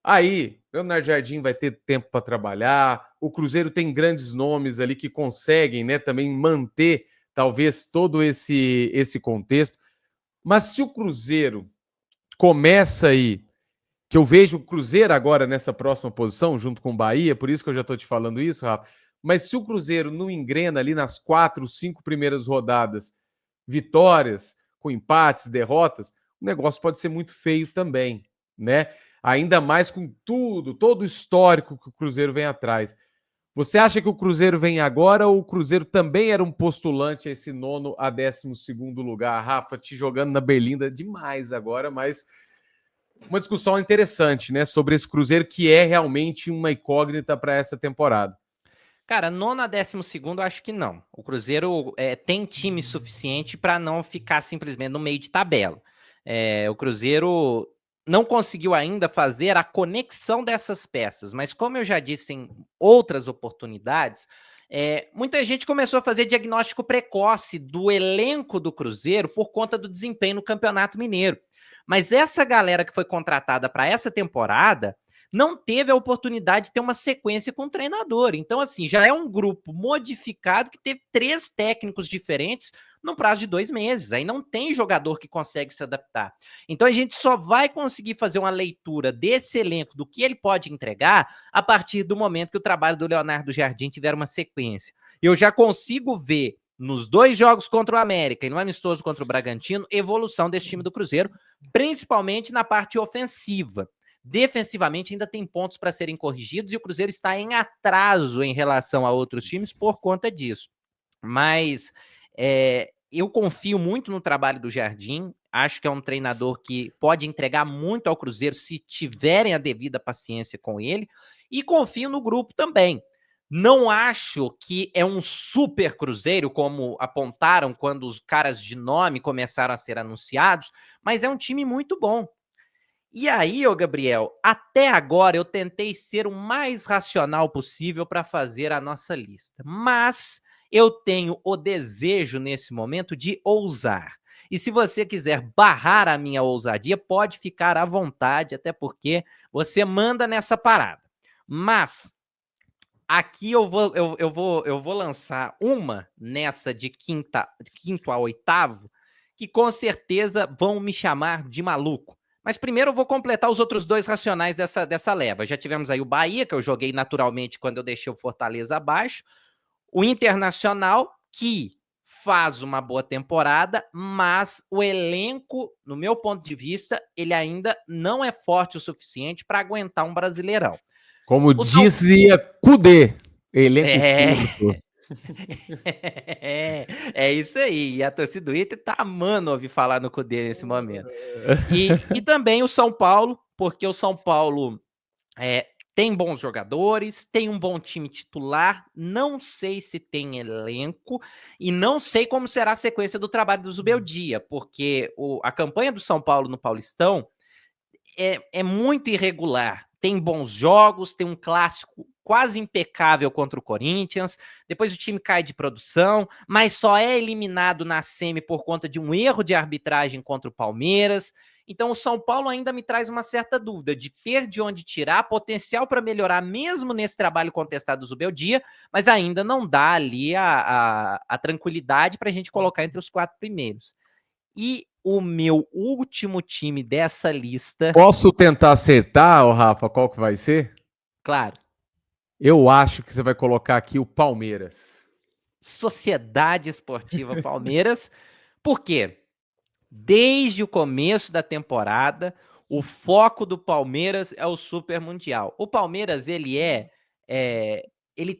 aí Leonardo Jardim vai ter tempo para trabalhar, o Cruzeiro tem grandes nomes ali que conseguem, né, também manter talvez todo esse contexto. Mas se o Cruzeiro começa aí, que eu vejo o Cruzeiro agora nessa próxima posição, junto com o Bahia, por isso que eu já estou te falando isso, Rafa, mas se o Cruzeiro não engrena ali nas 4, 5 primeiras rodadas, vitórias, com empates, derrotas, o negócio pode ser muito feio também, né? Ainda mais com todo o histórico que o Cruzeiro vem atrás. Você acha que o Cruzeiro vem agora ou o Cruzeiro também era um postulante a esse 9º a 12º lugar? Rafa, te jogando na berlinda demais agora, mas uma discussão interessante, né? Sobre esse Cruzeiro que é realmente uma incógnita para essa temporada. Cara, 9º a 12º, acho que não. O Cruzeiro tem time suficiente para não ficar simplesmente no meio de tabela. O Cruzeiro não conseguiu ainda fazer a conexão dessas peças, mas como eu já disse em outras oportunidades, muita gente começou a fazer diagnóstico precoce do elenco do Cruzeiro por conta do desempenho no Campeonato Mineiro. Mas essa galera que foi contratada para essa temporada não teve a oportunidade de ter uma sequência com o treinador. Então, assim, já é um grupo modificado que teve 3 técnicos diferentes no prazo de 2 meses. Aí não tem jogador que consegue se adaptar. Então, a gente só vai conseguir fazer uma leitura desse elenco, do que ele pode entregar, a partir do momento que o trabalho do Leonardo Jardim tiver uma sequência. Eu já consigo ver, nos 2 jogos contra o América e no amistoso contra o Bragantino, evolução desse time do Cruzeiro, principalmente na parte ofensiva. Defensivamente ainda tem pontos para serem corrigidos e o Cruzeiro está em atraso em relação a outros times por conta disso. Mas eu confio muito no trabalho do Jardim, acho que é um treinador que pode entregar muito ao Cruzeiro se tiverem a devida paciência com ele, e confio no grupo também. Não acho que é um super Cruzeiro, como apontaram quando os caras de nome começaram a ser anunciados, mas é um time muito bom. E aí, Gabriel, até agora eu tentei ser o mais racional possível para fazer a nossa lista. Mas eu tenho o desejo, nesse momento, de ousar. E se você quiser barrar a minha ousadia, pode ficar à vontade, até porque você manda nessa parada. Mas aqui eu vou lançar uma nessa de quinto a oitavo, que com certeza vão me chamar de maluco. Mas primeiro eu vou completar os outros 2 racionais dessa leva. Já tivemos aí o Bahia, que eu joguei naturalmente quando eu deixei o Fortaleza abaixo. O Internacional, que faz uma boa temporada, mas o elenco, no meu ponto de vista, ele ainda não é forte o suficiente para aguentar um Brasileirão. Como dizia Kudê, elenco curto. É isso aí, e a torcida do Inter tá amando ouvir falar no Kudê nesse momento. E também o São Paulo, porque o São Paulo tem bons jogadores, tem um bom time titular, não sei se tem elenco e não sei como será a sequência do trabalho do Zubeldia, porque a campanha do São Paulo no Paulistão é muito irregular. Tem bons jogos, tem um clássico quase impecável contra o Corinthians, depois o time cai de produção, mas só é eliminado na semi por conta de um erro de arbitragem contra o Palmeiras. Então o São Paulo ainda me traz uma certa dúvida de ter de onde tirar, potencial para melhorar mesmo nesse trabalho contestado do Zubeldia, mas ainda não dá ali a tranquilidade para a gente colocar entre os 4 primeiros. E o meu último time dessa lista... Posso tentar acertar, Rafa, qual que vai ser? Claro. Eu acho que você vai colocar aqui o Palmeiras. Sociedade Esportiva Palmeiras. Por quê? Desde o começo da temporada, o foco do Palmeiras é o Super Mundial. O Palmeiras, ele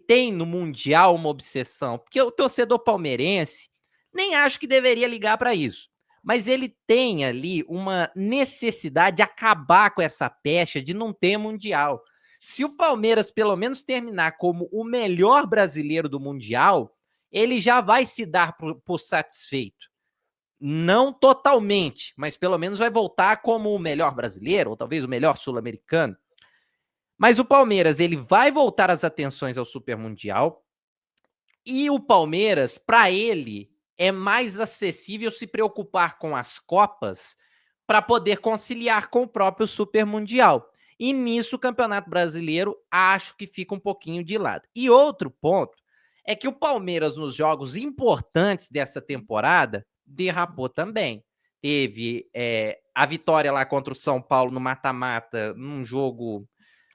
tem no Mundial uma obsessão, porque o torcedor palmeirense nem acho que deveria ligar para isso, mas ele tem ali uma necessidade de acabar com essa pecha de não ter Mundial. Se o Palmeiras pelo menos terminar como o melhor brasileiro do Mundial, ele já vai se dar por satisfeito. Não totalmente, mas pelo menos vai voltar como o melhor brasileiro, ou talvez o melhor sul-americano. Mas o Palmeiras, ele vai voltar as atenções ao Super Mundial, e o Palmeiras, para ele, é mais acessível se preocupar com as Copas para poder conciliar com o próprio Super Mundial. E nisso o Campeonato Brasileiro acho que fica um pouquinho de lado. E outro ponto é que o Palmeiras, nos jogos importantes dessa temporada, derrapou também. Teve a vitória lá contra o São Paulo no mata-mata, num jogo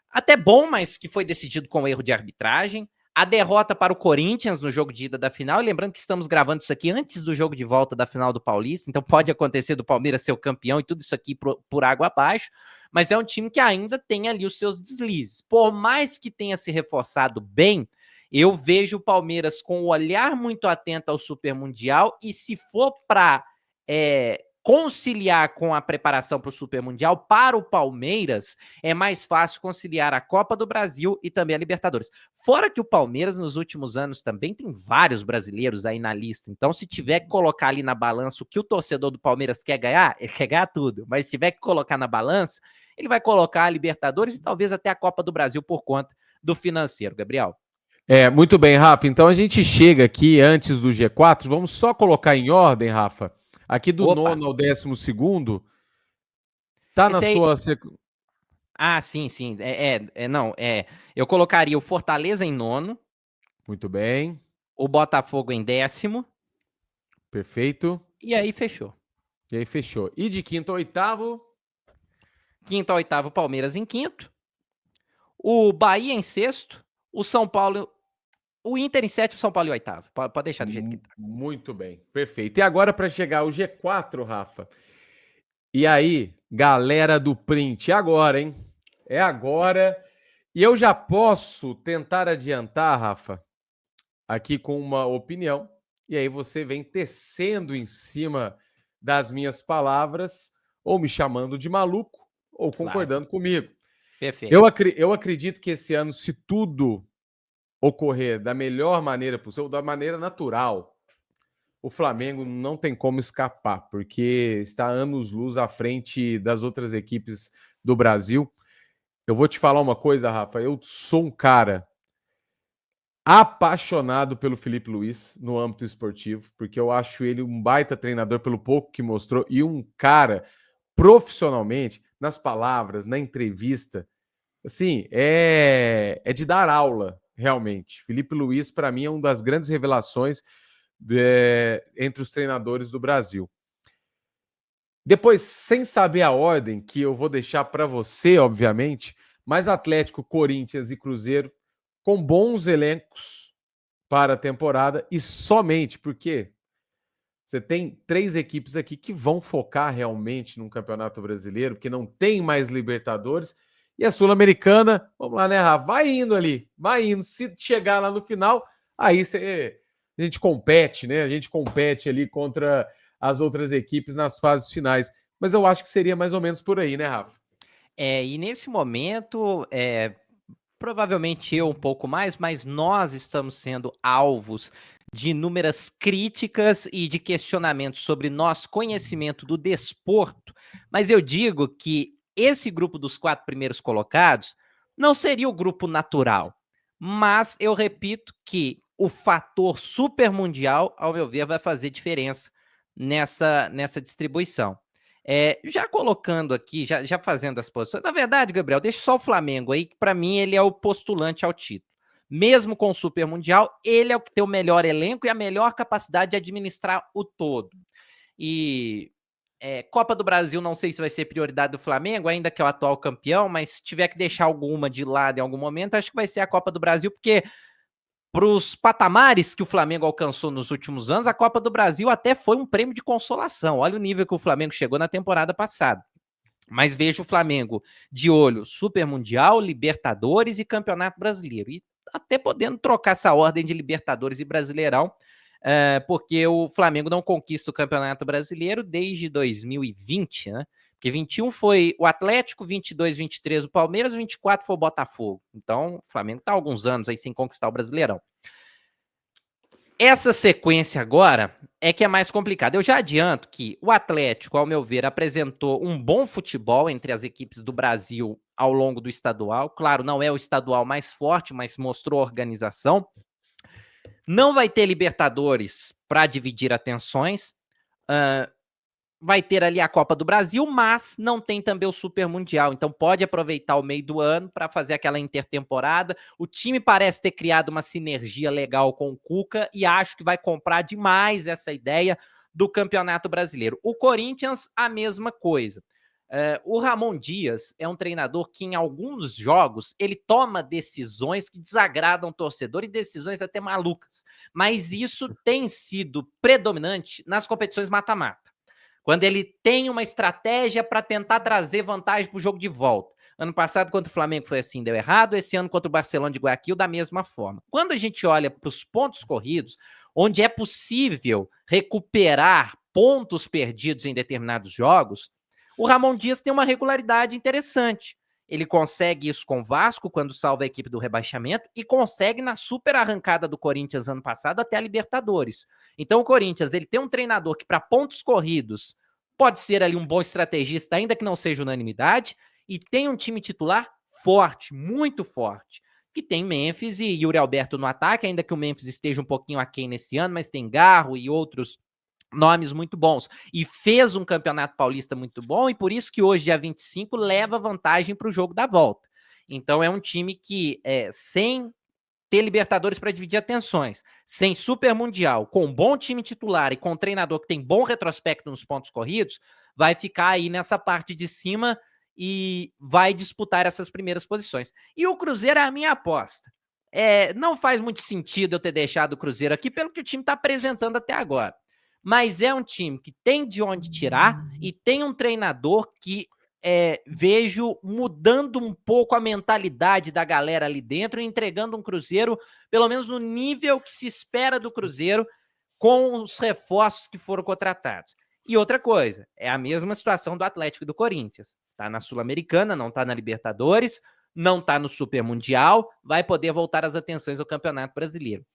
até bom, mas que foi decidido com erro de arbitragem. A derrota para o Corinthians no jogo de ida da final. E lembrando que estamos gravando isso aqui antes do jogo de volta da final do Paulista, então pode acontecer do Palmeiras ser o campeão e tudo isso aqui por água abaixo, mas é um time que ainda tem ali os seus deslizes. Por mais que tenha se reforçado bem, eu vejo o Palmeiras com o olhar muito atento ao Super Mundial, e se for para conciliar com a preparação para o Super Mundial, para o Palmeiras, é mais fácil conciliar a Copa do Brasil e também a Libertadores. Fora que o Palmeiras, nos últimos anos, também tem vários brasileiros aí na lista. Então, se tiver que colocar ali na balança o que o torcedor do Palmeiras quer ganhar, ele quer ganhar tudo. Mas se tiver que colocar na balança, ele vai colocar a Libertadores e talvez até a Copa do Brasil por conta do financeiro, Gabriel. Muito bem, Rafa. Então a gente chega aqui antes do G4. Vamos só colocar em ordem, Rafa. Aqui do 9º ao 12º, tá na sua... Ah, sim. Eu colocaria o Fortaleza em 9º. Muito bem. O Botafogo em 10º. Perfeito. E aí fechou. E de 5º ao 8º? 5º ao 8º, Palmeiras em 5º. O Bahia em 6º. O São Paulo... O Inter em 7º, o São Paulo em 8º. Pode deixar do jeito que tá. Muito bem, perfeito. E agora para chegar ao G4, Rafa. E aí, galera do print, é agora, hein? É agora. E eu já posso tentar adiantar, Rafa, aqui com uma opinião. E aí você vem tecendo em cima das minhas palavras, ou me chamando de maluco, ou concordando comigo. Perfeito. Eu acredito que esse ano, se tudo ocorrer da melhor maneira possível, da maneira natural, o Flamengo não tem como escapar, porque está anos-luz à frente das outras equipes do Brasil. Eu vou te falar uma coisa, Rafa, eu sou um cara apaixonado pelo Felipe Luiz no âmbito esportivo, porque eu acho ele um baita treinador pelo pouco que mostrou, e um cara, profissionalmente, nas palavras, na entrevista, assim, é de dar aula. Realmente, Felipe Luiz, para mim, é uma das grandes revelações entre os treinadores do Brasil. Depois, sem saber a ordem, que eu vou deixar para você, obviamente, mas Atlético, Corinthians e Cruzeiro, com bons elencos para a temporada, e somente porque você tem 3 equipes aqui que vão focar realmente no Campeonato Brasileiro, porque não tem mais Libertadores. E a Sul-Americana, vamos lá, né, Rafa? Vai indo ali, vai indo. Se chegar lá no final, aí a gente compete, né? A gente compete ali contra as outras equipes nas fases finais. Mas eu acho que seria mais ou menos por aí, né, Rafa? E nesse momento, provavelmente eu um pouco mais, mas nós estamos sendo alvos de inúmeras críticas e de questionamentos sobre nosso conhecimento do desporto, mas eu digo que esse grupo dos 4 primeiros colocados não seria o grupo natural, mas eu repito que o fator supermundial, ao meu ver, vai fazer diferença nessa distribuição. Já colocando aqui, já fazendo as posições, na verdade, Gabriel, deixa só o Flamengo aí, que para mim ele é o postulante ao título. Mesmo com o Super Mundial, ele é o que tem o melhor elenco e a melhor capacidade de administrar o todo. E Copa do Brasil, não sei se vai ser prioridade do Flamengo, ainda que é o atual campeão, mas se tiver que deixar alguma de lado em algum momento, acho que vai ser a Copa do Brasil, porque para os patamares que o Flamengo alcançou nos últimos anos, a Copa do Brasil até foi um prêmio de consolação. Olha o nível que o Flamengo chegou na temporada passada. Mas vejo o Flamengo de olho Super Mundial, Libertadores e Campeonato Brasileiro. E até podendo trocar essa ordem de Libertadores e Brasileirão, porque o Flamengo não conquista o Campeonato Brasileiro desde 2020, né? Porque 21 foi o Atlético, 22, 23 o Palmeiras, 24 foi o Botafogo. Então, o Flamengo está há alguns anos aí sem conquistar o Brasileirão. Essa sequência agora é que é mais complicada. Eu já adianto que o Atlético, ao meu ver, apresentou um bom futebol entre as equipes do Brasil ao longo do estadual. Claro, não é o estadual mais forte, mas mostrou organização. Não vai ter Libertadores para dividir atenções. Vai ter ali a Copa do Brasil, mas não tem também o Super Mundial. Então pode aproveitar o meio do ano para fazer aquela intertemporada. O time parece ter criado uma sinergia legal com o Cuca e acho que vai comprar demais essa ideia do Campeonato Brasileiro. O Corinthians, a mesma coisa. O Ramon Dias é um treinador que em alguns jogos ele toma decisões que desagradam o torcedor e decisões até malucas. Mas isso tem sido predominante nas competições mata-mata. Quando ele tem uma estratégia para tentar trazer vantagem para o jogo de volta. Ano passado, contra o Flamengo, foi assim, deu errado. Esse ano, contra o Barcelona de Guayaquil, da mesma forma. Quando a gente olha para os pontos corridos, onde é possível recuperar pontos perdidos em determinados jogos, o Ramon Dias tem uma regularidade interessante. Ele consegue isso com o Vasco, quando salva a equipe do rebaixamento, e consegue na super arrancada do Corinthians ano passado até a Libertadores. Então o Corinthians ele tem um treinador que para pontos corridos pode ser ali um bom estrategista, ainda que não seja unanimidade, e tem um time titular forte, muito forte, que tem Memphis e Yuri Alberto no ataque, ainda que o Memphis esteja um pouquinho aquém nesse ano, mas tem Garro e outros nomes muito bons, e fez um campeonato paulista muito bom, e por isso que hoje, dia 25, leva vantagem para o jogo da volta. Então é um time que, sem ter Libertadores para dividir atenções, sem Super Mundial, com um bom time titular e com um treinador que tem bom retrospecto nos pontos corridos, vai ficar aí nessa parte de cima e vai disputar essas primeiras posições. E o Cruzeiro é a minha aposta. Não faz muito sentido eu ter deixado o Cruzeiro aqui pelo que o time está apresentando até agora. Mas é um time que tem de onde tirar e tem um treinador que vejo mudando um pouco a mentalidade da galera ali dentro e entregando um Cruzeiro, pelo menos no nível que se espera do Cruzeiro, com os reforços que foram contratados. E outra coisa, é a mesma situação do Atlético e do Corinthians. Tá na Sul-Americana, não tá na Libertadores, não tá no Super Mundial, vai poder voltar as atenções ao Campeonato Brasileiro.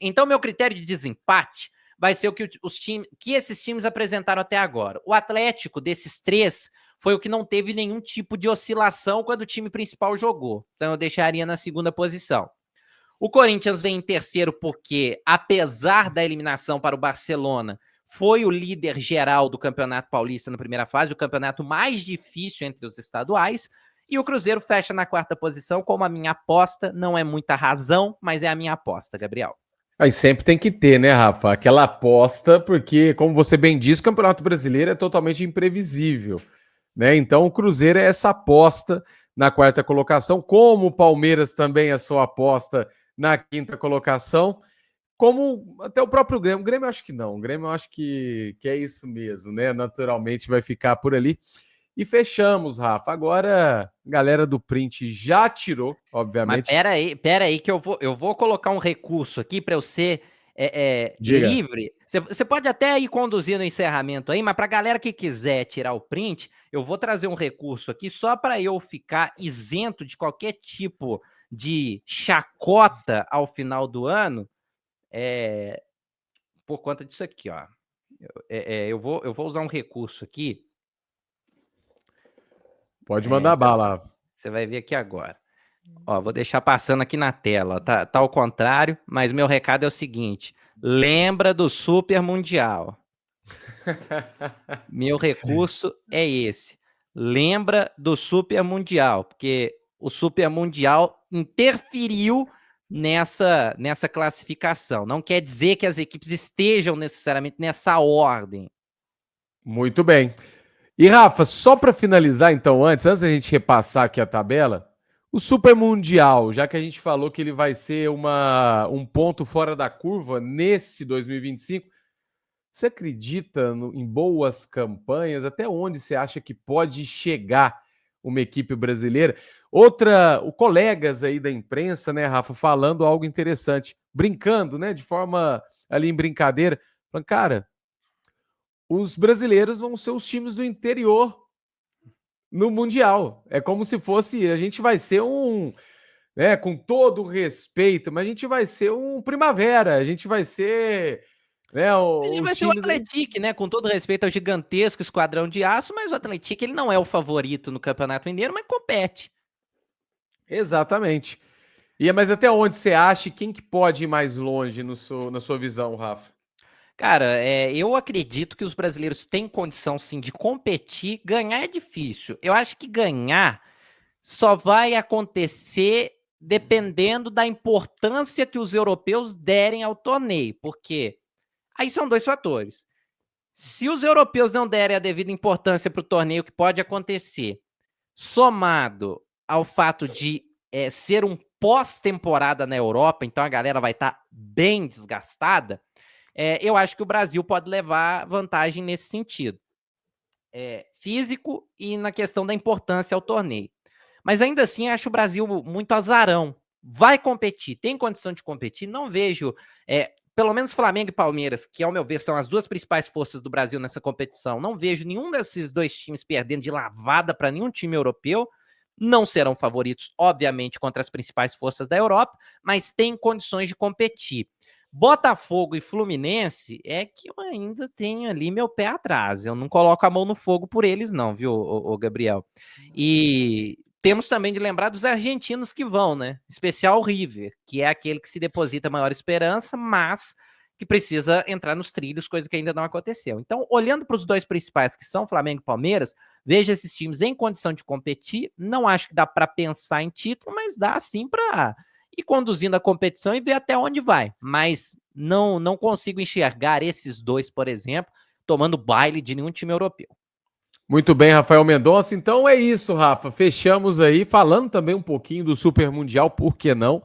Então, meu critério de desempate vai ser o que esses times apresentaram até agora. O Atlético, desses 3, foi o que não teve nenhum tipo de oscilação quando o time principal jogou. Então eu deixaria na segunda posição. O Corinthians vem em terceiro porque, apesar da eliminação para o Barcelona, foi o líder geral do Campeonato Paulista na primeira fase, o campeonato mais difícil entre os estaduais. E o Cruzeiro fecha na quarta posição como a minha aposta. Não é muita razão, mas é a minha aposta, Gabriel. Aí sempre tem que ter, né, Rafa? Aquela aposta, porque, como você bem disse, o Campeonato Brasileiro é totalmente imprevisível, né? Então o Cruzeiro é essa aposta na quarta colocação, como o Palmeiras também é sua aposta na quinta colocação, como até o próprio Grêmio. O Grêmio eu acho que não, o Grêmio eu acho que é isso mesmo, né? Naturalmente vai ficar por ali. E fechamos, Rafa. Agora, a galera do print já tirou, obviamente. Mas pera aí que eu vou colocar um recurso aqui para eu ser livre, você pode até ir conduzindo o encerramento aí, mas para a galera que quiser tirar o print, eu vou trazer um recurso aqui só para eu ficar isento de qualquer tipo de chacota ao final do ano, por conta disso aqui, ó. Eu vou usar um recurso aqui. Pode mandar bala. Você vai ver aqui agora. Ó, vou deixar passando aqui na tela. Ó, tá ao contrário, mas meu recado é o seguinte: lembra do Super Mundial. Meu recurso é esse. Lembra do Super Mundial, porque o Super Mundial interferiu nessa classificação. Não quer dizer que as equipes estejam necessariamente nessa ordem. Muito bem. E, Rafa, só para finalizar, então, antes da gente repassar aqui a tabela, o Super Mundial, já que a gente falou que ele vai ser um ponto fora da curva nesse 2025, você acredita em boas campanhas? Até onde você acha que pode chegar uma equipe brasileira? Colegas aí da imprensa, né, Rafa, falando algo interessante, brincando, né, de forma ali em brincadeira, falando, cara, os brasileiros vão ser os times do interior no Mundial. É como se fosse, a gente vai ser né, com todo o respeito, mas a gente vai ser um Primavera, a gente vai ser, né, ele vai ser o Atlético, né, com todo respeito ao gigantesco esquadrão de aço, mas o Atlético ele não é o favorito no Campeonato Mineiro, mas compete. Exatamente. Mas até onde você acha, quem que pode ir mais longe na sua visão, Rafa? Cara, eu acredito que os brasileiros têm condição, sim, de competir. Ganhar é difícil. Eu acho que ganhar só vai acontecer dependendo da importância que os europeus derem ao torneio. Porque aí são dois fatores. Se os europeus não derem a devida importância para o torneio, que pode acontecer, somado ao fato de ser um pós-temporada na Europa, então a galera vai estar bem desgastada, eu acho que o Brasil pode levar vantagem nesse sentido. Físico e na questão da importância ao torneio. Mas ainda assim, acho o Brasil muito azarão. Vai competir, tem condição de competir. Não vejo, pelo menos Flamengo e Palmeiras, que ao meu ver são as duas principais forças do Brasil nessa competição, não vejo nenhum desses dois times perdendo de lavada para nenhum time europeu. Não serão favoritos, obviamente, contra as principais forças da Europa, mas têm condições de competir. Botafogo e Fluminense é que eu ainda tenho ali meu pé atrás. Eu não coloco a mão no fogo por eles não, viu, o Gabriel? E temos também de lembrar dos argentinos que vão, né? Em especial o River, que é aquele que se deposita maior esperança, mas que precisa entrar nos trilhos, coisa que ainda não aconteceu. Então, olhando para os dois principais, que são Flamengo e Palmeiras, veja esses times em condição de competir. Não acho que dá para pensar em título, mas dá sim para ir conduzindo a competição e ver até onde vai. Mas não consigo enxergar esses dois, por exemplo, tomando baile de nenhum time europeu. Muito bem, Rafael Mendonça. Então é isso, Rafa. Fechamos aí, falando também um pouquinho do Super Mundial, por que não?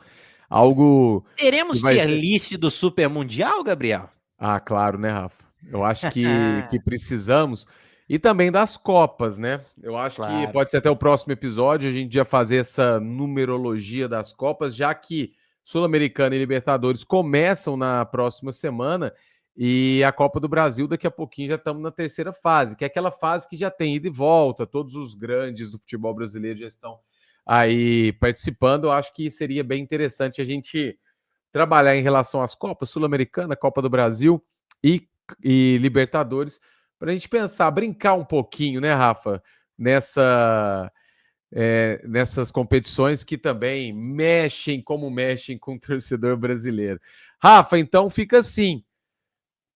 Algo... Teremos tier list do Super Mundial, Gabriel? Ah, claro, né, Rafa? Eu acho que precisamos. E também das Copas, né? Eu acho que pode ser até o próximo episódio a gente já fazer essa numerologia das Copas, já que Sul-Americana e Libertadores começam na próxima semana e a Copa do Brasil daqui a pouquinho já estamos na terceira fase, que é aquela fase que já tem ida e volta, todos os grandes do futebol brasileiro já estão aí participando. Eu acho que seria bem interessante a gente trabalhar em relação às Copas, Sul-Americana, Copa do Brasil e Libertadores, para a gente pensar, brincar um pouquinho, né, Rafa, nessas competições que também mexem com o torcedor brasileiro. Rafa, então fica assim,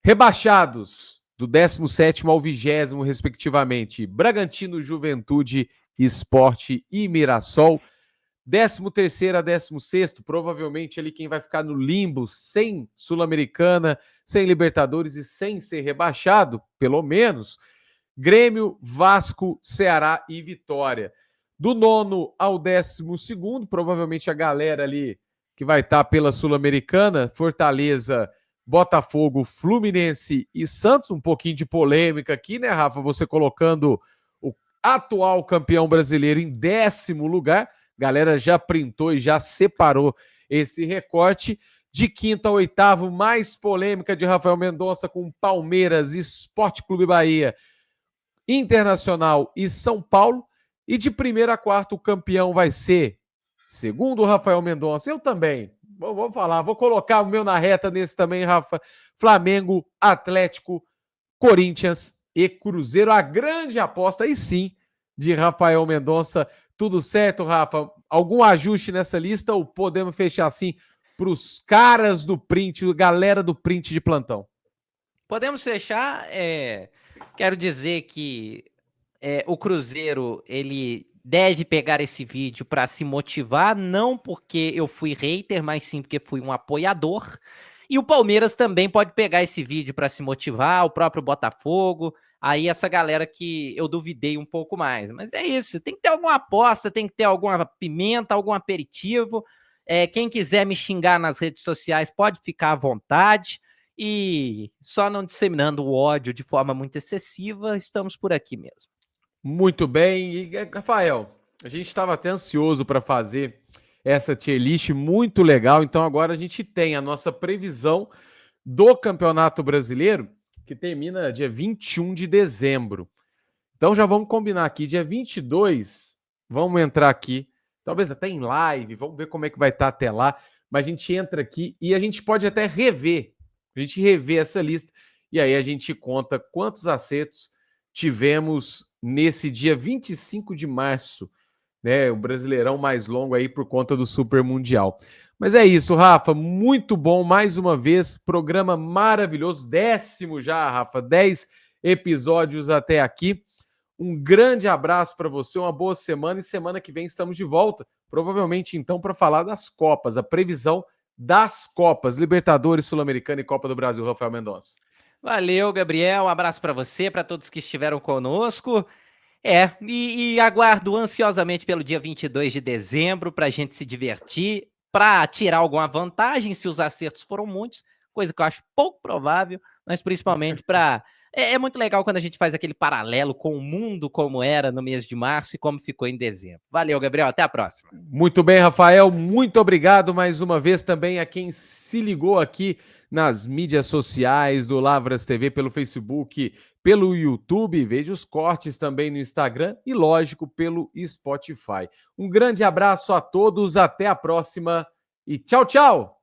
rebaixados do 17º ao 20º, respectivamente, Bragantino, Juventude, Sport e Mirassol. 13º a 16º, provavelmente ali quem vai ficar no limbo, sem Sul-Americana, sem Libertadores e sem ser rebaixado, pelo menos, Grêmio, Vasco, Ceará e Vitória. Do 9º ao 12º, provavelmente a galera ali que vai estar pela Sul-Americana, Fortaleza, Botafogo, Fluminense e Santos. Um pouquinho de polêmica aqui, né, Rafa? Você colocando o atual campeão brasileiro em 10º lugar. Galera já printou e já separou esse recorte. de quinta a oitavo, mais polêmica de Rafael Mendonça com Palmeiras, Sport Clube Bahia, Internacional e São Paulo. E de primeira a quarta, o campeão vai ser, segundo o Rafael Mendonça, eu também, vou falar, vou colocar o meu na reta nesse também, Rafa, Flamengo, Atlético, Corinthians e Cruzeiro. A grande aposta, aí sim, de Rafael Mendonça. Tudo certo, Rafa? Algum ajuste nessa lista ou podemos fechar assim para os caras do print, galera do print de plantão? Podemos fechar. Quero dizer que o Cruzeiro, ele deve pegar esse vídeo para se motivar, não porque eu fui hater, mas sim porque fui um apoiador. E o Palmeiras também pode pegar esse vídeo para se motivar, o próprio Botafogo, aí essa galera que eu duvidei um pouco mais. Mas é isso, tem que ter alguma aposta, tem que ter alguma pimenta, algum aperitivo. Quem quiser me xingar nas redes sociais pode ficar à vontade. E só não disseminando o ódio de forma muito excessiva, estamos por aqui mesmo. Muito bem. E, Rafael, a gente estava até ansioso para fazer essa tier list muito legal. Então agora a gente tem a nossa previsão do Campeonato Brasileiro, que termina dia 21 de dezembro. Então já vamos combinar aqui, dia 22, vamos entrar aqui, talvez até em live, vamos ver como é que vai estar até lá, mas a gente entra aqui e a gente pode até rever, essa lista, e aí a gente conta quantos acertos tivemos nesse dia 25 de março, né, o Brasileirão mais longo aí por conta do Super Mundial. Mas é isso, Rafa, muito bom, mais uma vez, programa maravilhoso, 10º já, Rafa, 10 episódios até aqui. Um grande abraço para você, uma boa semana, e semana que vem estamos de volta, provavelmente então para falar das Copas, a previsão das Copas, Libertadores, Sul-Americana e Copa do Brasil, Rafael Mendonça. Valeu, Gabriel, um abraço para você, para todos que estiveram conosco. E aguardo ansiosamente pelo dia 22 de dezembro para a gente se divertir, para tirar alguma vantagem, se os acertos foram muitos, coisa que eu acho pouco provável, mas principalmente para... É muito legal quando a gente faz aquele paralelo com o mundo como era no mês de março e como ficou em dezembro. Valeu, Gabriel, até a próxima. Muito bem, Rafael, muito obrigado mais uma vez também a quem se ligou aqui nas mídias sociais do Lavras TV, pelo Facebook, pelo YouTube, veja os cortes também no Instagram e, lógico, pelo Spotify. Um grande abraço a todos, até a próxima e tchau, tchau!